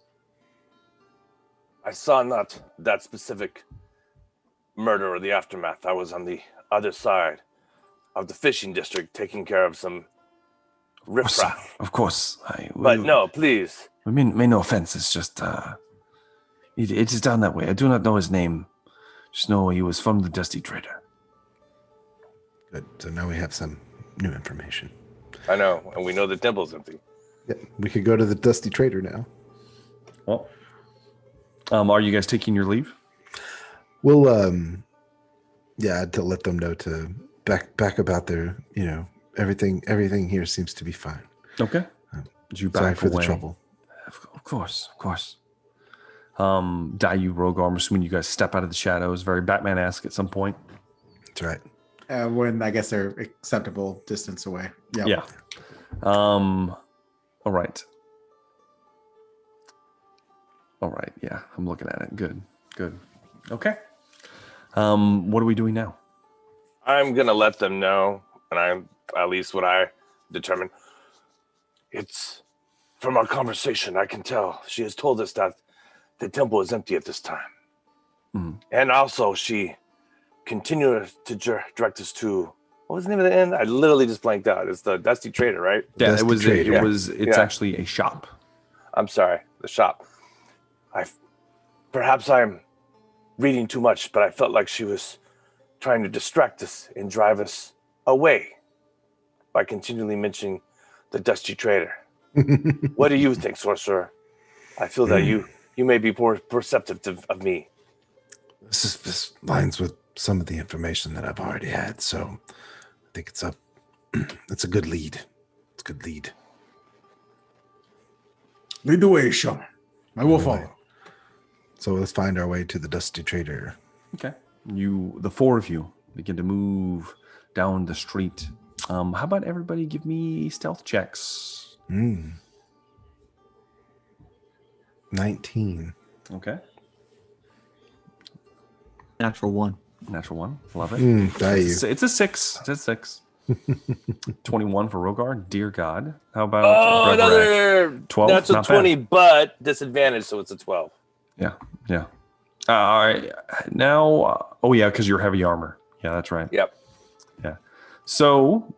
I saw not that specific murder or the aftermath. I was on the other side of the fishing district taking care of some riffraff. Of course. But no, please. I mean no offense. It's just, it is down that way. I do not know his name. Just know he was from the Dusty Trader. Good. So now we have some new information. I know, and we know the temple's empty. Yeah, we could go to the Dusty Trader now. Well, are you guys taking your leave? We'll, to let them know to back about their, everything here seems to be fine. Okay. Did you back sorry for away? The trouble. Of course. Dayu, Rogar, I'm assuming you guys step out of the shadows, very Batman-esque at some point. That's right. When I guess they're acceptable distance away. Yep. Yeah. All right. Yeah, I'm looking at it. Good. Okay. What are we doing now? I'm gonna let them know, and I'm at least what I determined. It's from our conversation. I can tell she has told us that the temple is empty at this time, and also she continued to direct us to what was the name of the inn? I literally just blanked out. It's the Dusty Trader, right? Yeah, Dusty Trader. It's actually a shop. I'm sorry, the shop. Perhaps I'm reading too much, but I felt like she was trying to distract us and drive us away by continually mentioning the Dusty Trader. What do you think, Sorcerer? I feel that you may be more perceptive of me. This lines with some of the information that I've already had, so I think it's a good lead. It's a good lead. Lead the way, Shaman. I will follow. So let's find our way to the Dusty Trader. Okay. The 4 of you begin to move down the street. How about everybody give me stealth checks? 19. Okay. Natural 1. Love it. It's It's a 6. It's a 6. 21 for Rogar. Dear God. How about another 12? That's a Not 20, bad. but disadvantage, so it's a 12. Yeah. All right. Now, because you're heavy armor. Yeah, that's right. Yep. Yeah. So,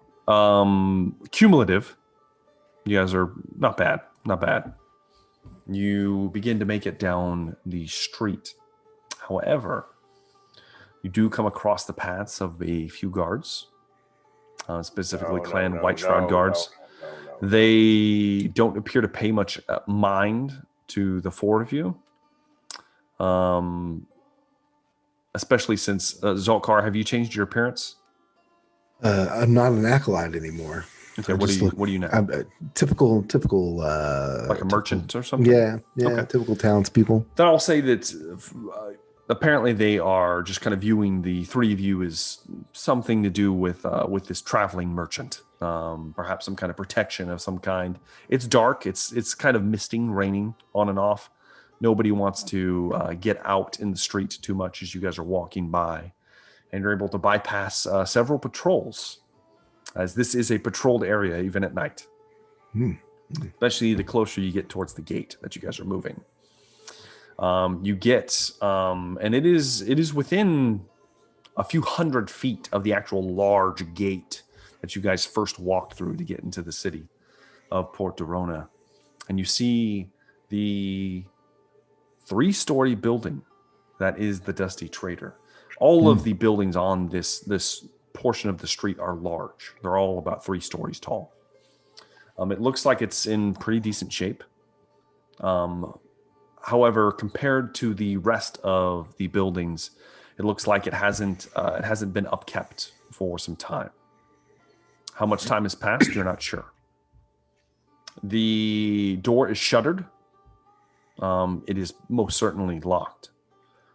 cumulative. You guys are not bad. You begin to make it down the street. However, You do come across the paths of a few guards, specifically White Shroud guards. No. They don't appear to pay much mind to the four of you. Especially since Zolkar, have you changed your appearance? I'm not an acolyte anymore. Okay, what do you now? I'm typical like a merchant or something? Yeah, okay. Typical townspeople. Then I'll say that apparently they are just kind of viewing the three of you as something to do with this traveling merchant. Perhaps some kind of protection of some kind. It's dark. It's kind of misting, raining on and off. Nobody wants to get out in the street too much as you guys are walking by. And you're able to bypass several patrols, as this is a patrolled area even at night. Especially the closer you get towards the gate that you guys are moving. You get, and it is within a few hundred feet of the actual large gate that you guys first walked through to get into the city of Port Dorona. And you see the 3-story building that is the Dusty Trader. All of the buildings on this portion of the street are large. They're all about 3 stories tall. It looks like it's in pretty decent shape. However, compared to the rest of the buildings, it looks like it hasn't been upkept for some time. How much time has passed, you're not sure. The door is shuttered. It is most certainly locked.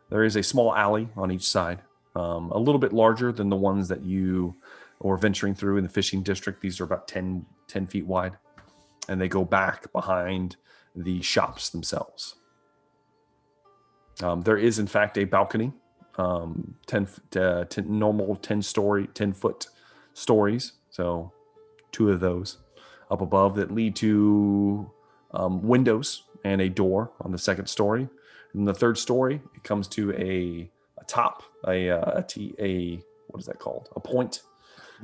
There is a small alley on each side, a little bit larger than the ones that you were venturing through in the fishing district. These are about 10 feet wide, and they go back behind the shops themselves. There is, in fact, a balcony, 10 foot stories, so 2 of those up above that lead to windows and a door on the 2nd story. And the 3rd story, it comes to a top, what is that called? A point.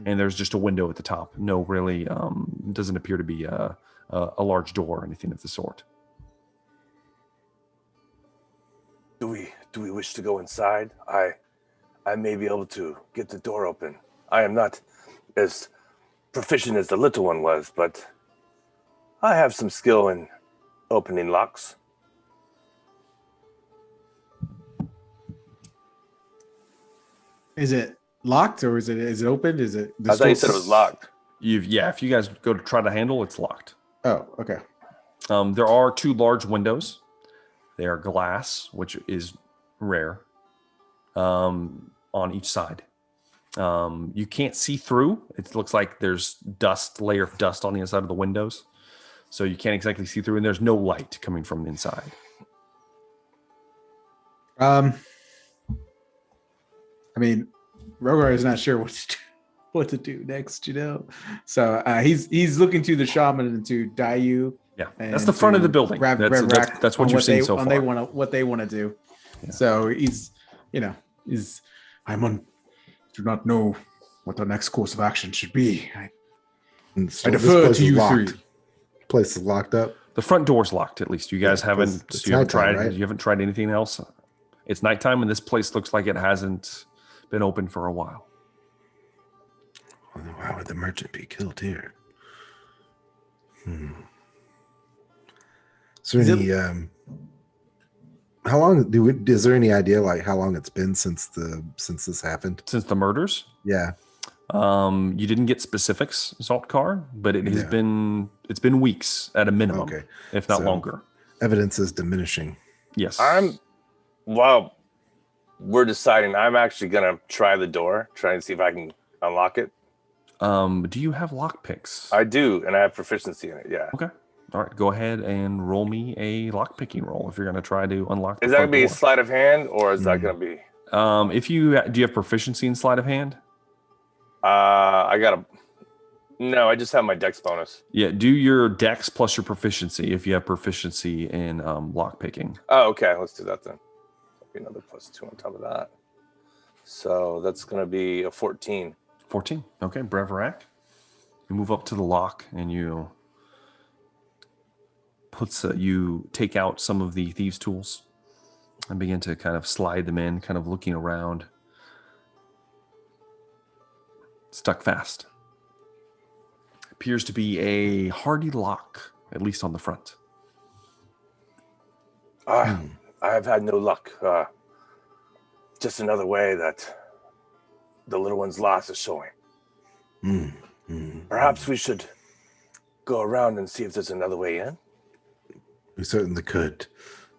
And there's just a window at the top. No, really, doesn't appear to be a large door or anything of the sort. Do we wish to go inside? I may be able to get the door open. I am not as proficient as the little one was, but I have some skill in opening locks. Is it locked or is it open? Is it? I thought you said it was locked. If you guys go to try to handle, it's locked. Oh, okay. There are 2 large windows. They are glass, which is rare, on each side. You can't see through. It looks like there's layer of dust on the inside of the windows. So you can't exactly see through, and there's no light coming from the inside. I mean, Rogar is not sure what to do next, So he's looking to the shaman and to Dayu. Yeah, that's the front of the building. That's what you're seeing so far. What they want to do. Yeah. So do not know what the next course of action should be. I defer to you 3. Place is locked up. The front door's locked. At least you guys haven't tried. Right? You haven't tried anything else. It's nighttime, and this place looks like it hasn't been open for a while. Why would the merchant be killed here? So how long is there any idea like how long it's been since this happened? Since the murders? Yeah. You didn't get specifics, Zoltkar, but it's been weeks at a minimum, if not longer. Evidence is diminishing. Yes. While we're deciding, I'm actually gonna try the door, try and see if I can unlock it. Do you have lockpicks? I do, and I have proficiency in it. Yeah. Okay. All right. Go ahead and roll me a lockpicking roll if you're going to try to unlock. Is that going to be a sleight of hand, or is that going to be? Do you have proficiency in sleight of hand? No, I just have my dex bonus. Yeah, do your dex plus your proficiency if you have proficiency in lockpicking. Oh, okay. Let's do that then. Another +2 on top of that. So that's going to be a 14. 14. Okay, Breverac. You move up to the lock and you take out some of the thieves' tools and begin to kind of slide them in, kind of looking around. stuck fast. Appears to be a hardy lock, at least on the front. I've had no luck. Just another way that the little one's loss is showing. Perhaps we should go around and see if there's another way in. We certainly could.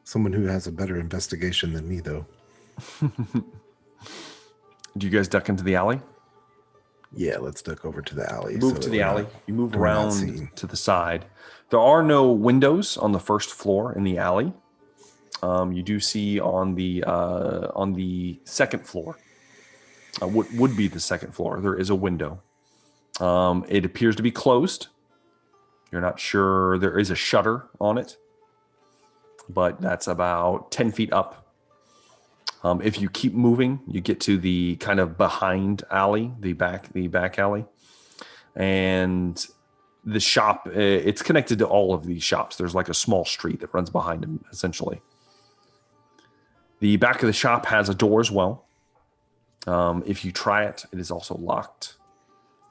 Someone who has a better investigation than me, though. Do you guys duck into the alley? Yeah, let's duck over to the alley. Move to the alley. You move around to the side. There are no windows on the first floor in the alley. You do see on the second floor, what would be the second floor, there is a window. It appears to be closed. You're not sure. There is a shutter on it, but that's about 10 feet up. If you keep moving, you get to the kind of behind alley, the back alley, and the shop. It's connected to all of these shops. There's like a small street that runs behind them, essentially. The back of the shop has a door as well. If you try it, it is also locked.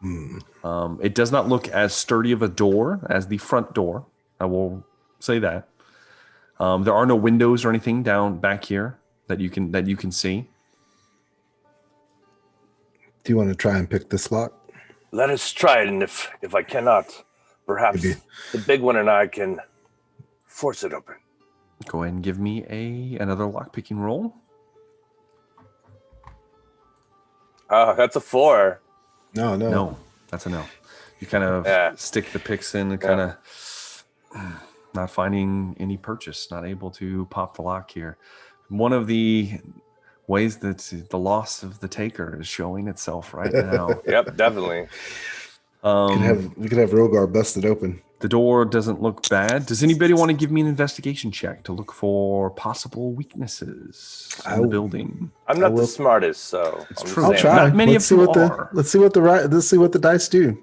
It does not look as sturdy of a door as the front door. I will say that. There are no windows or anything down back here that you can see. Do you want to try and pick this lock? Let us try it, and if I cannot, perhaps the big one and I can force it open. Go ahead and give me another lockpicking roll. That's a 4. No, that's a no. You kind of stick the picks in and kind of not finding any purchase, not able to pop the lock here. One of the ways that the loss of the taker is showing itself right now. Yep, definitely. We could have Rogar bust it open. The door doesn't look bad. Does anybody want to give me an investigation check to look for possible weaknesses in the building? I'm not the smartest, so it's true. I'll try. Not many let's of them are. Let's see what the dice do.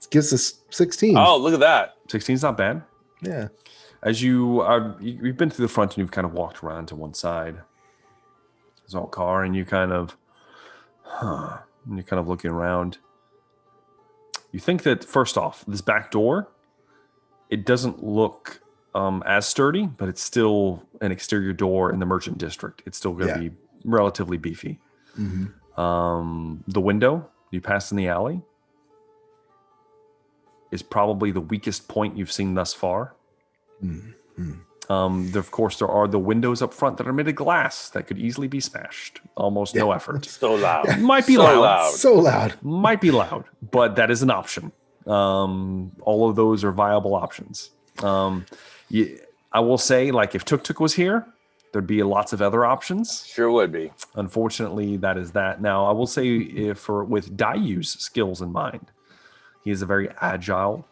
It gives us 16. Oh, look at that. 16 is not bad. Yeah. As you've been through the front and you've kind of walked around to one side. There's all car, and you kind of, and you're kind of looking around. You think that first off, this back door, it doesn't look as sturdy, but it's still an exterior door in the merchant district. It's still going to be relatively beefy. The window you passed in the alley is probably the weakest point you've seen thus far. Of course, there are the windows up front that are made of glass that could easily be smashed. Almost no effort. So loud. Might be loud. So loud. Might be loud, but that is an option. All of those are viable options. I will say, like, if Tuk was here, there'd be lots of other options. Sure would be. Unfortunately, that is that. Now, I will say, with Dayu's skills in mind, he is a very agile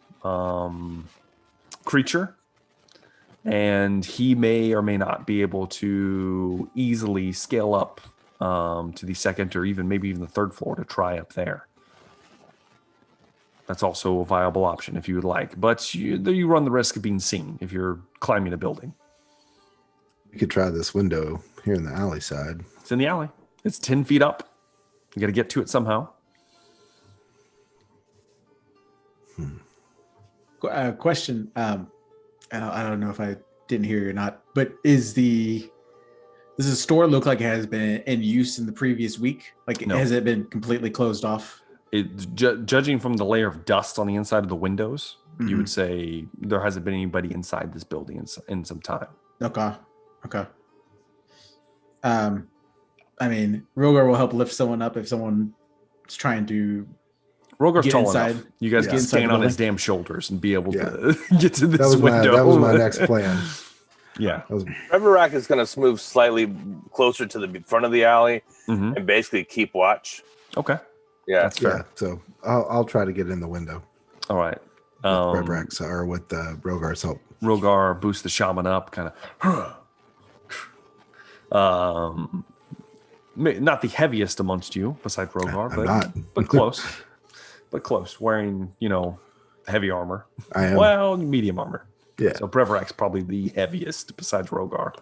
creature, and he may or may not be able to easily scale up to the second or maybe even the third floor to try up there. That's also a viable option if you would like, but you run the risk of being seen if you're climbing a building. We could try this window here in the alley side. It's in the alley. It's 10 feet up. You got to get to it somehow. Question. I don't know if I didn't hear you or not, but does the store look like it has been in use in the previous week? Like, No. Has it been completely closed off? Judging from the layer of dust on the inside of the windows, you would say there hasn't been anybody inside this building in some time. Okay. I mean, Rogar will help lift someone up if someone's trying to. Rogar's get tall inside. enough. You guys can stand on his damn shoulders and be able to get to this window. That was my next plan. Yeah. Reverak is going to move slightly closer to the front of the alley and basically keep watch. Okay. Yeah. That's fair. Yeah, so I'll try to get in the window. All right. With Reverak's or with Rogar's help. Rogar boosts the shaman up, kind of. Not the heaviest amongst you, besides Rogar, but close. But close. Wearing, heavy armor. I am. Well, medium armor. Yeah. So Preverak's probably the heaviest besides Rogar.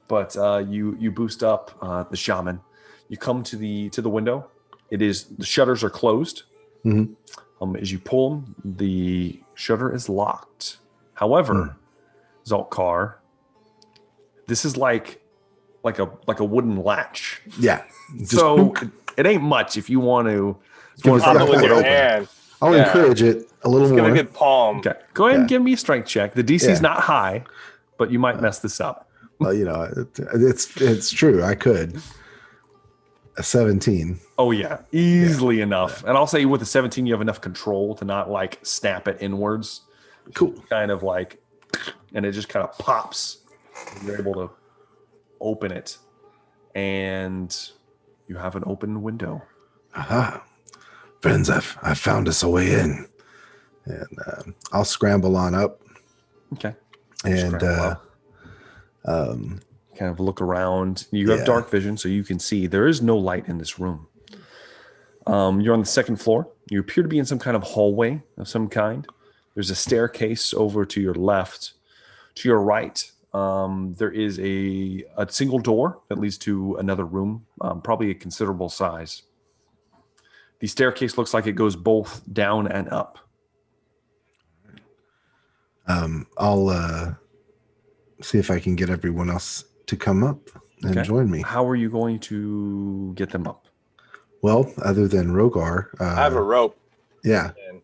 But you boost up the shaman. You come to the window. The shutters are closed, As you pull them, the shutter is locked. However, Zaltkar, this is like a wooden latch. Yeah. So it ain't much if you want to. Pop it with pull it your open. hand. I'll encourage it a little Just give more. a good palm. Okay, go ahead and give me a strength check. The DC is Yeah. not high, but you might mess this up. Well, it's true. I could. A 17. Oh yeah, easily enough. And I'll say with a 17, you have enough control to not like snap it inwards. Cool. Kind of like, and it just kind of pops. You're able to open it, and you have an open window. Aha. Friends, I've found us a way in. And I'll scramble on up. Okay. And kind of look around. You have dark vision, so you can see there is no light in this room. You're on the second floor. You appear to be in some kind of hallway of some kind. There's a staircase over to your left. To your right, there is a single door that leads to another room, probably a considerable size. The staircase looks like it goes both down and up. I'll see if I can get everyone else to come up and join me. How are you going to get them up? Well, other than Rogar, I have a rope. Yeah, And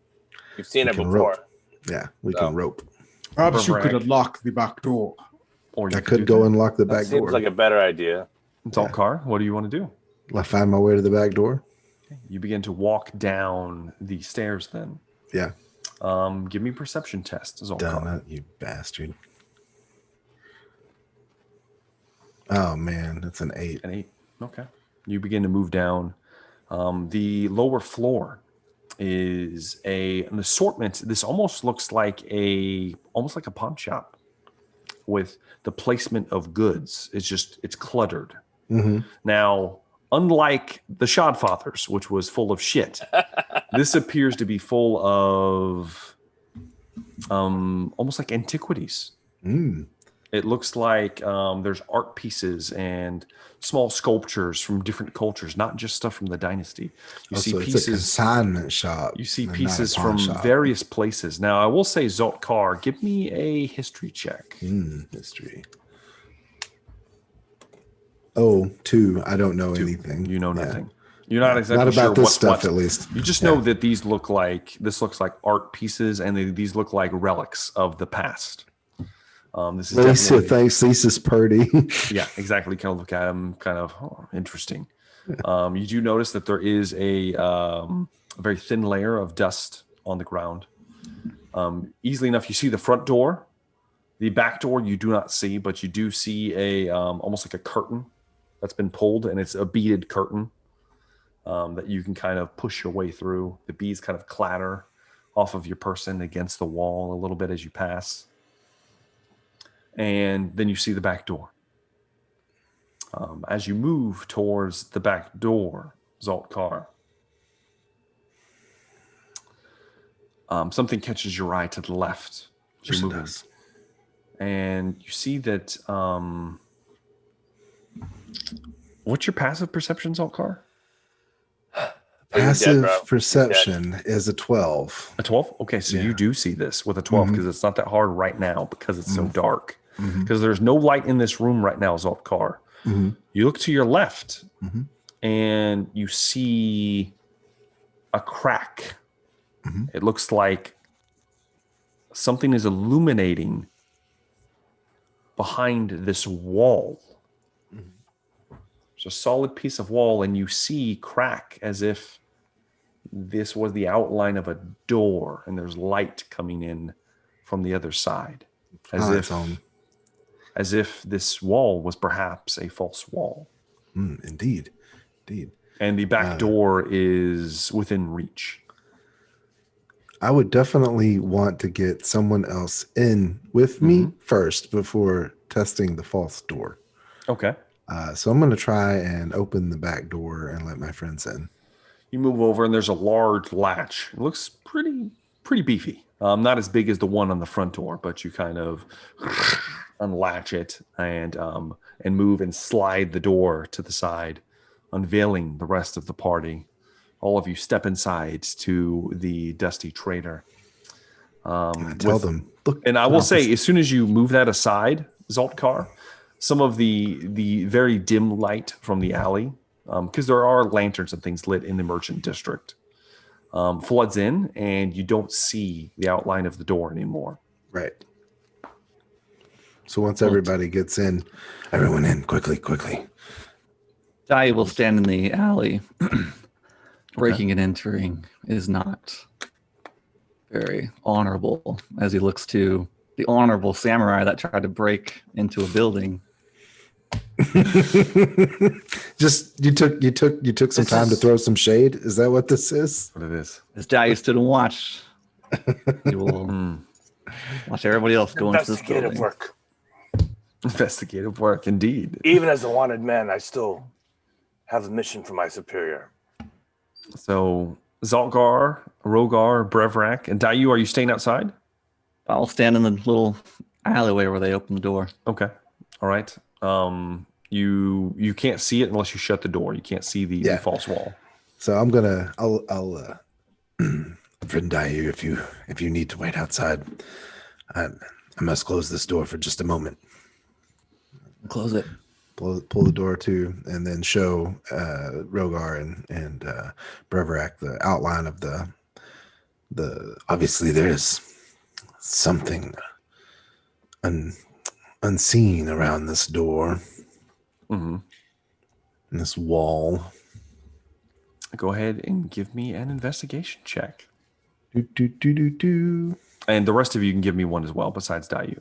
you've seen it can before. rope. Yeah, we can rope. Perhaps you could Brag. unlock the back door. Or you I could go and lock the back That seems door. like a better idea. Zaltkar, what do you want to do? I find my way to the back door. You begin to walk down the stairs then. Yeah. Give me a perception test, Done Zaltkar. that, you bastard. Oh man, that's an 8. An 8. Okay. You begin to move down. The lower floor is an assortment. This almost looks like a pawn shop with the placement of goods. It's cluttered. Mm-hmm. Now, unlike the Shodfathers, which was full of shit, this appears to be full of almost like antiquities. It looks like there's art pieces and small sculptures from different cultures, not just stuff from the dynasty. You see It's a pieces. consignment shop. You see and pieces not a pawn from shop. various places. Now, I will say, Zaltkar, give me a history check. History. Oh, 2. I don't know anything. You know Yeah. nothing. You're not exactly Not about sure this what's stuff, what. at least. You just know that this looks like art pieces, and these look like relics of the past. This is Lisa, definitely, thanks. Lisa's Purdy. yeah, exactly. Kind of look at them, kind of interesting. You do notice that there is a very thin layer of dust on the ground. Easily enough, you see the front door. The back door you do not see, but you do see a almost like a curtain that's been pulled, and it's a beaded curtain that you can kind of push your way through. The beads kind of clatter off of your person against the wall a little bit as you pass. And then you see the back door. As you move towards the back door, Zaltkar, something catches your eye to the left. as you're moving. And you see that. What's your passive perception, Zaltkar? Passive dead, perception is a 12. A 12? Okay, so you do see this with a 12 because it's not that hard right now because it's so dark. Because there's no light in this room right now, Zaltkar. You look to your left and you see a crack. It looks like something is illuminating behind this wall. It's a solid piece of wall, and you see crack as if this was the outline of a door, and there's light coming in from the other side, as if this wall was perhaps a false wall. Indeed. And the back door is within reach. I would definitely want to get someone else in with me first before testing the false door. Okay. So I'm going to try and open the back door and let my friends in. You move over, and there's a large latch. It looks pretty beefy. Not as big as the one on the front door, but you kind of unlatch it and move and slide the door to the side, unveiling the rest of the party. all of you step inside to the Dusty Trader. I tell them, look. And I will say, as soon as you move that aside, Zaltkar, some of the very dim light from the alley, because there are lanterns and things lit in the merchant district, floods in, and you don't see the outline of the door anymore. Right. So once everybody gets in, everyone in, quickly. Dai will stand in the alley. Breaking and entering is not very honorable, as he looks to the honorable samurai that tried to break into a building. Just you took some time to throw some shade. Is that what this is? What it is? As Dai stood and watched, he will watch everybody else go into this Investigative building. work. Investigative work, indeed. Even as a wanted man, I still have a mission for my superior. So, Zaltkar, Rogar, Brevrak, and Dayu, are you staying outside? I'll stand in the little alleyway where they open the door. Okay. All right. You can't see it unless you shut the door. You can't see the false wall. So I'll friend Dayu, if you need to wait outside, I must close this door for just a moment. Close it. Pull the door to, and then show Rogar and Brevrak the outline of the obviously there's something unseen around this door. Mm-hmm. This wall. Go ahead and give me an investigation check. Do. And the rest of you can give me one as well, besides Dayu.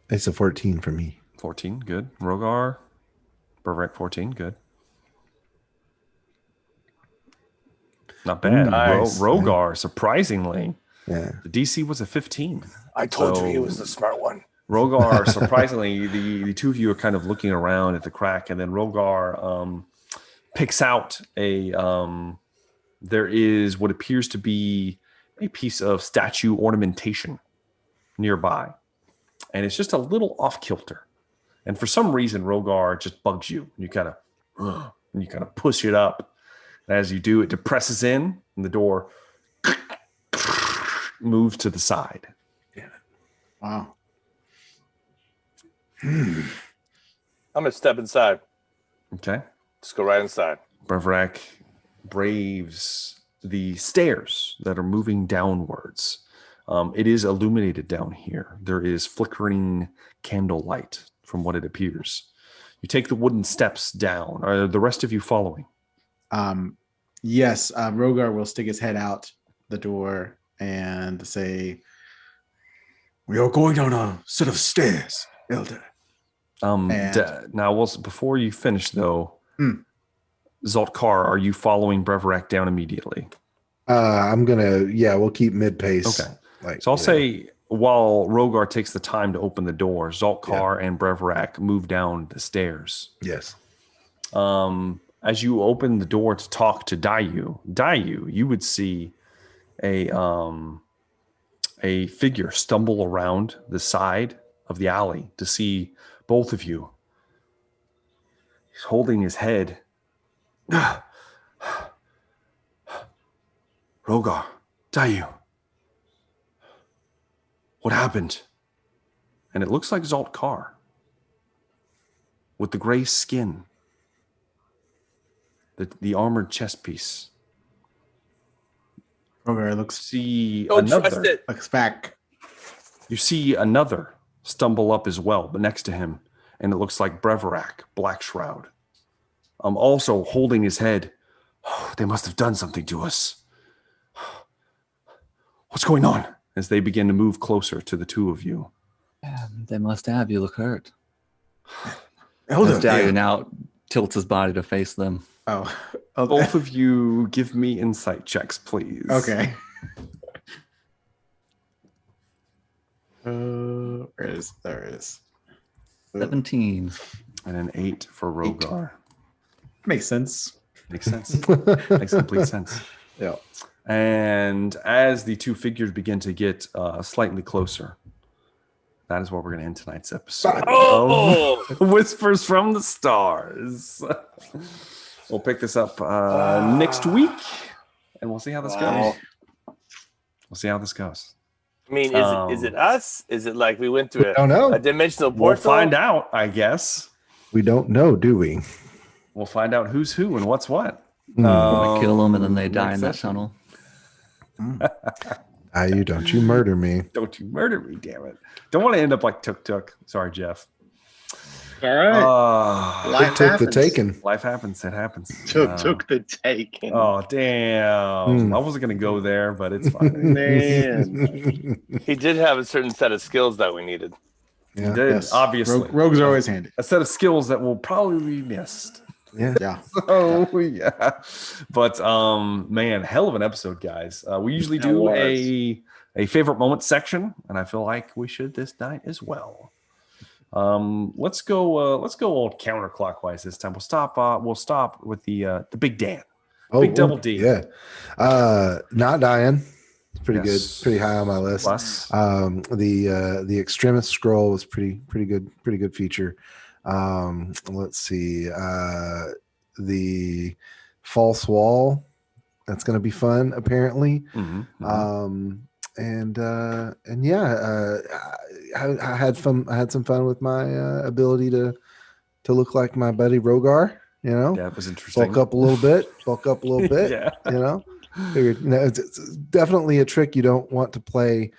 It's a 14 for me. 14, good. Rogar, Brevrak, 14, good. Not bad. Nice. Rogar, surprisingly, Yeah. the DC was a 15. I told you he was the smart one. Rogar, surprisingly, the two of you are kind of looking around at the crack, and then Rogar picks out there is what appears to be a piece of statue ornamentation nearby. And it's just a little off kilter. And for some reason, Rogar just bugs you. You kind of push it up. And as you do, it depresses in, and the door moves to the side. Wow. I'm gonna step inside. Okay. Let's go right inside. Brevrak braves the stairs that are moving downwards. It is illuminated down here. There is flickering candlelight from what it appears. You take the wooden steps down. Are the rest of you following? Yes, Rogar will stick his head out the door and say, "We are going down a set of stairs, Elder." Now, before you finish, though, Zaltkar, are you following Brevrak down immediately? We'll keep mid pace. Okay. So I'll say while Rogar takes the time to open the door, Zaltkar and Brevrak move down the stairs. Yes. As you open the door to talk to Dayu, you would see a figure stumble around the side of the alley to see both of you. He's holding his head. Rogar, Dayu, what happened? And it looks like Zaltkar with the gray skin, the armored chest piece. Rogar Don't trust it. looks back. You see another stumble up as well, but next to him, and it looks like Brevrak, Black Shroud. Also holding his head. Oh, they must have done something to us. What's going on? As they begin to move closer to the two of you. They must have. You look hurt. Elder, Dayu now tilts his body to face them. Oh, Both of you give me insight checks, please. okay. There is 17. And an 8 for Rogar. Makes sense. Makes sense. Makes complete sense. Yeah. And as the two figures begin to get slightly closer, that is where we're going to end tonight's episode Oh! of Whispers from the Stars. We'll pick this up next week, and we'll see how this goes. We'll see how this goes. I mean, is it us? Is it like we went through don't know. a dimensional portal? We'll find out, I guess. We don't know, do we? We'll find out who's who and what's what. We kill them and then they die in that tunnel. You don't you murder me. Don't you murder me, damn it. Don't want to end up like Tuk Tuk. Sorry, Jeff. All right. Life Took happens. the taking. Life happens. It happens. Took the taking. Oh, damn. I wasn't going to go there, but it's fine. Man. He did have a certain set of skills that we needed. Yeah. He did, obviously. Rogues are always handy. A set of skills that will probably be missed. Yeah. Oh, yeah. But, man, hell of an episode, guys. We usually do a favorite moment section, and I feel like we should this night as well. Let's go old counterclockwise this time. We'll stop with the Big Dan. Big Double D. Yeah. Not dying. It's pretty Yes. good. Pretty high on my list. Plus. The Extremis scroll was pretty good feature. Let's see. The false wall, that's going to be fun apparently. And yeah, I had some fun with my ability to look like my buddy Rogar, you know. Yeah, it was interesting. Bulk up a little bit. Yeah. You know. Figured, it's definitely a trick you don't want to play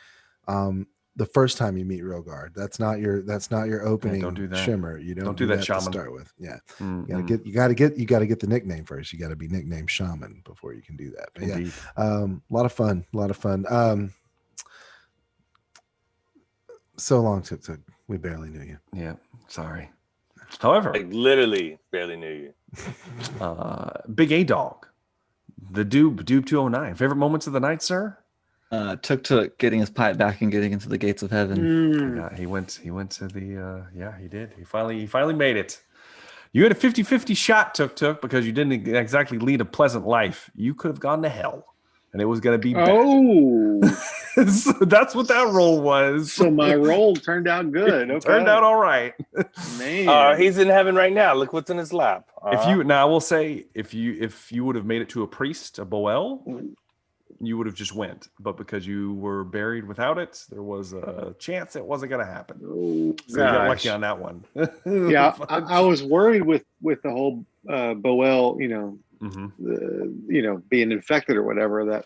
the first time you meet Rogar. That's not your opening don't do that. shimmer. You Don't do that, to shaman. start with. Yeah. You gotta get the nickname first. You gotta be nicknamed Shaman before you can do that. But Indeed. yeah. A lot of fun. So long, Tuk Tuk. We barely knew you. Yeah, sorry. However, Like literally barely knew you. Big A Dog, the Doob 209. Favorite moments of the night, sir? Took getting his pipe back and getting into the gates of heaven. Yeah, he went to the he did. He finally made it. You had a 50-50 shot, Tuk, because you didn't exactly lead a pleasant life. You could have gone to hell, and it was going to be bad. Oh, So that's what that roll was. so my roll turned out good. Okay. Turned out all right. Man. He's in heaven right now. Look what's in his lap. I will say, if you would have made it to a priest, a Boel, you would have just went. But because you were buried without it, there was a chance it wasn't going to happen. Oh, So you got gosh. lucky on that one. Yeah, I was worried with the whole Boel, being infected or whatever. That,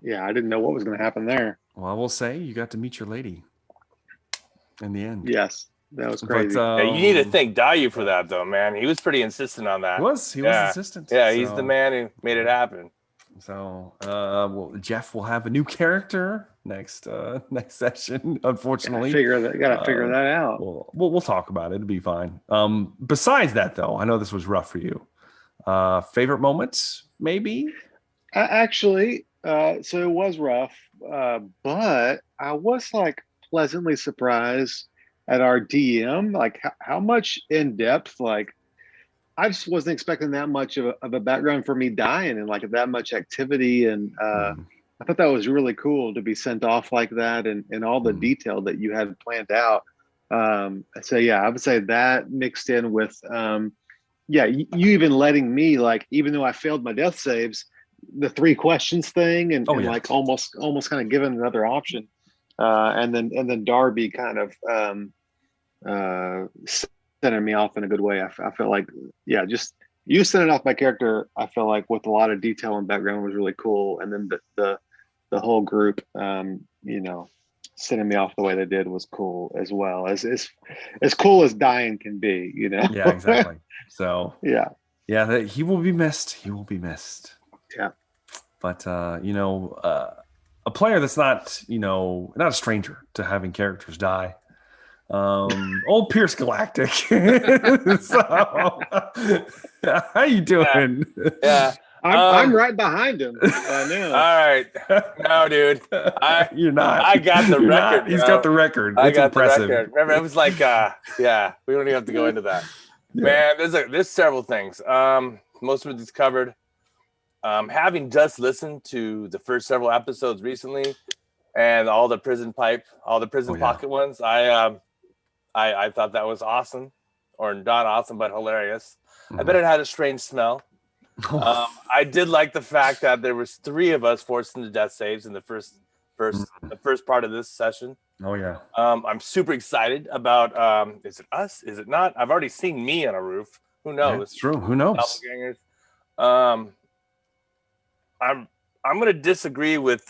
yeah, I didn't know what was going to happen there. Well, I will say you got to meet your lady in the end. Yes, that was crazy. But, you need to thank Dayu for that, though, man. He was pretty insistent on that. He was insistent. Yeah, he's So- the man who made it happen. So, well, Jeff will have a new character next session. Unfortunately, Gotta figure that out. We'll talk about it. It'll be fine. Besides that, though, I know this was rough for you. Favorite moments, maybe? Actually, so it was rough, but I was like pleasantly surprised at our DM, like how much in depth, like I just wasn't expecting that much of a background for me dying and like that much activity. And I thought that was really cool to be sent off like that and all the detail that you had planned out. So yeah, I would say that mixed in with, you even letting me, like, even though I failed my death saves, the 3 questions thing and like almost kind of given another option. And then Darby kind of sending me off in a good way. I felt like, just you sending off my character, I felt like with a lot of detail and background was really cool. And then the whole group, sending me off the way they did was cool as well. As cool as dying can be, Yeah, exactly. So yeah, he will be missed. He will be missed. Yeah. But a player that's not a stranger to having characters die. Old Pierce Galactic. So, how you doing? Yeah. I'm right behind him. Now. All right. No, dude. You're not. I got the You're record. not. He's bro. got the record. I It's got impressive. the record. Remember, it was like, we don't even have to go into that. Man, there's several things. Most of it is covered. Having just listened to the first several episodes recently, and all the prison pocket ones, I thought that was awesome, or not awesome, but hilarious. I bet it had a strange smell. I did like the fact that there was 3 of us forced into death saves in the first part of this session. Oh yeah. I'm super excited about. Is it us? Is it not? I've already seen me on a roof. Who knows? That's true. Who knows? Doppelgangers. I'm going to disagree with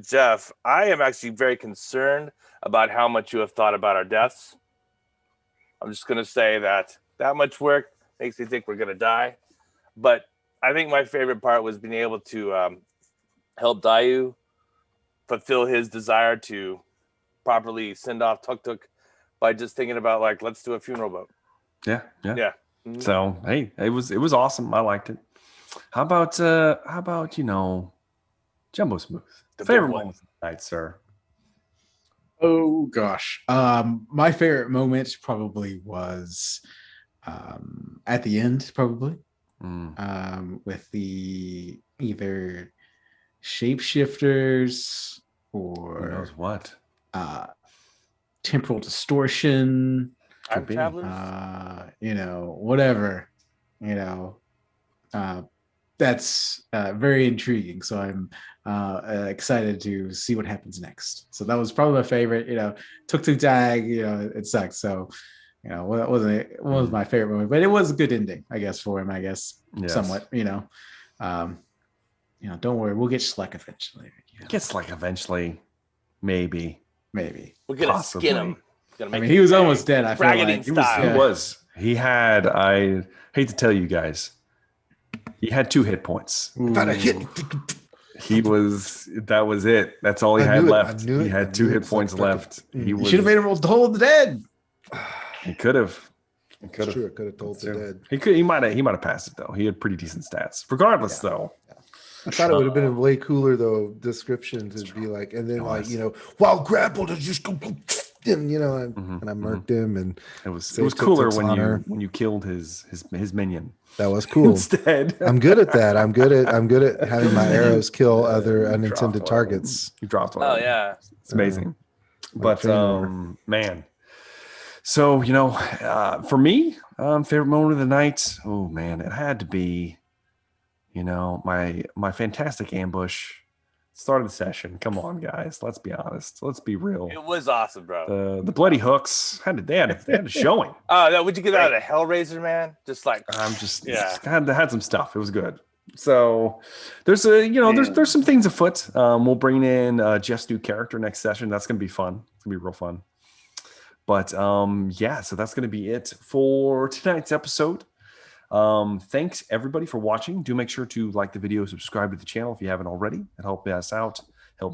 Jeff. I am actually very concerned about how much you have thought about our deaths. I'm just going to say that much work makes me think we're going to die. But I think my favorite part was being able to help Dayu fulfill his desire to properly send off Tuk Tuk by just thinking about, like, let's do a funeral boat. Yeah. Mm-hmm. So hey, it was awesome. I liked it. How about Jumbo Smooth? Favorite moment of the night, sir. Oh gosh. My favorite moment probably was at the end, probably. With the either shapeshifters or who knows what. Temporal distortion. Time travelers. Whatever. That's very intriguing. So I'm excited to see what happens next. So that was probably my favorite. Tuk Tuk Tag. It sucks. So what was my favorite moment, but it was a good ending, I guess, for him. I guess somewhat. Don't worry, we'll get Schleck eventually. Get Schleck eventually, maybe. We're gonna skin him. He was almost dead. I feel like he was. He had. I hate to tell you guys. He had 2 hit points. Got a hit. That was it. That's all he had left. He had 2 hit points left. He should have made him roll Toll of the Dead. He could have. Sure, could have told the dead. He might have passed it though. He had pretty decent stats. Regardless, though. I thought it would have been a way cooler though description to be like, and then while grappled, I just go, and I murked him, and it was cooler when you killed his minion. That was cool. Instead, I'm good at that. I'm good at having my arrows kill other unintended targets. You dropped one. Oh yeah, it's amazing. But man. So, for me, favorite moment of the night, oh man, it had to be, my fantastic ambush. Start of the session. Come on, guys. Let's be honest. Let's be real. It was awesome, bro. The bloody hooks they had a showing. Oh, would you get out of the Hellraiser, man? Just like had some stuff. It was good. So there's there's some things afoot. We'll bring in Jeff's new character next session. That's gonna be fun. It's gonna be real fun. But so that's going to be it for tonight's episode. Thanks everybody for watching. Do make sure to like the video, subscribe to the channel if you haven't already. It help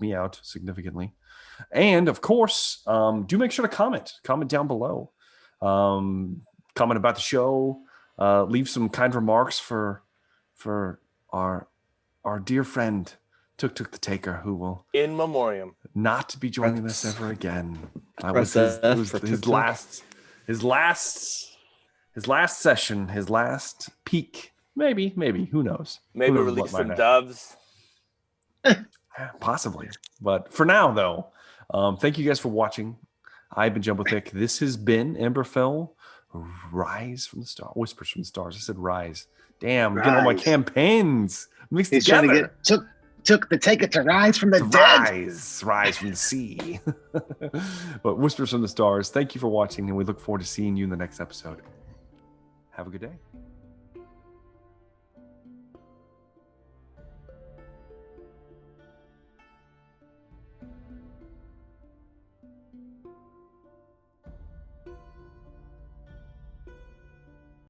me out significantly. And of course, do make sure to comment down below. Comment about the show. Leave some kind remarks for our dear friend Tuk Tuk the Taker, who will in memoriam not be joining us ever again. That was his last session, his last peak. Maybe, who knows? Maybe release some doves. Possibly. But for now, though, thank you guys for watching. I've been Jumbo Thick. This has been Emberfell. Rise from the Stars. Whispers from the Stars. I said rise. Damn, I'm getting all my campaigns mixed together. Trying to get Took the Taker to rise from the dead. Rise from the sea. But Whispers from the Stars, thank you for watching, and we look forward to seeing you in the next episode. Have a good day.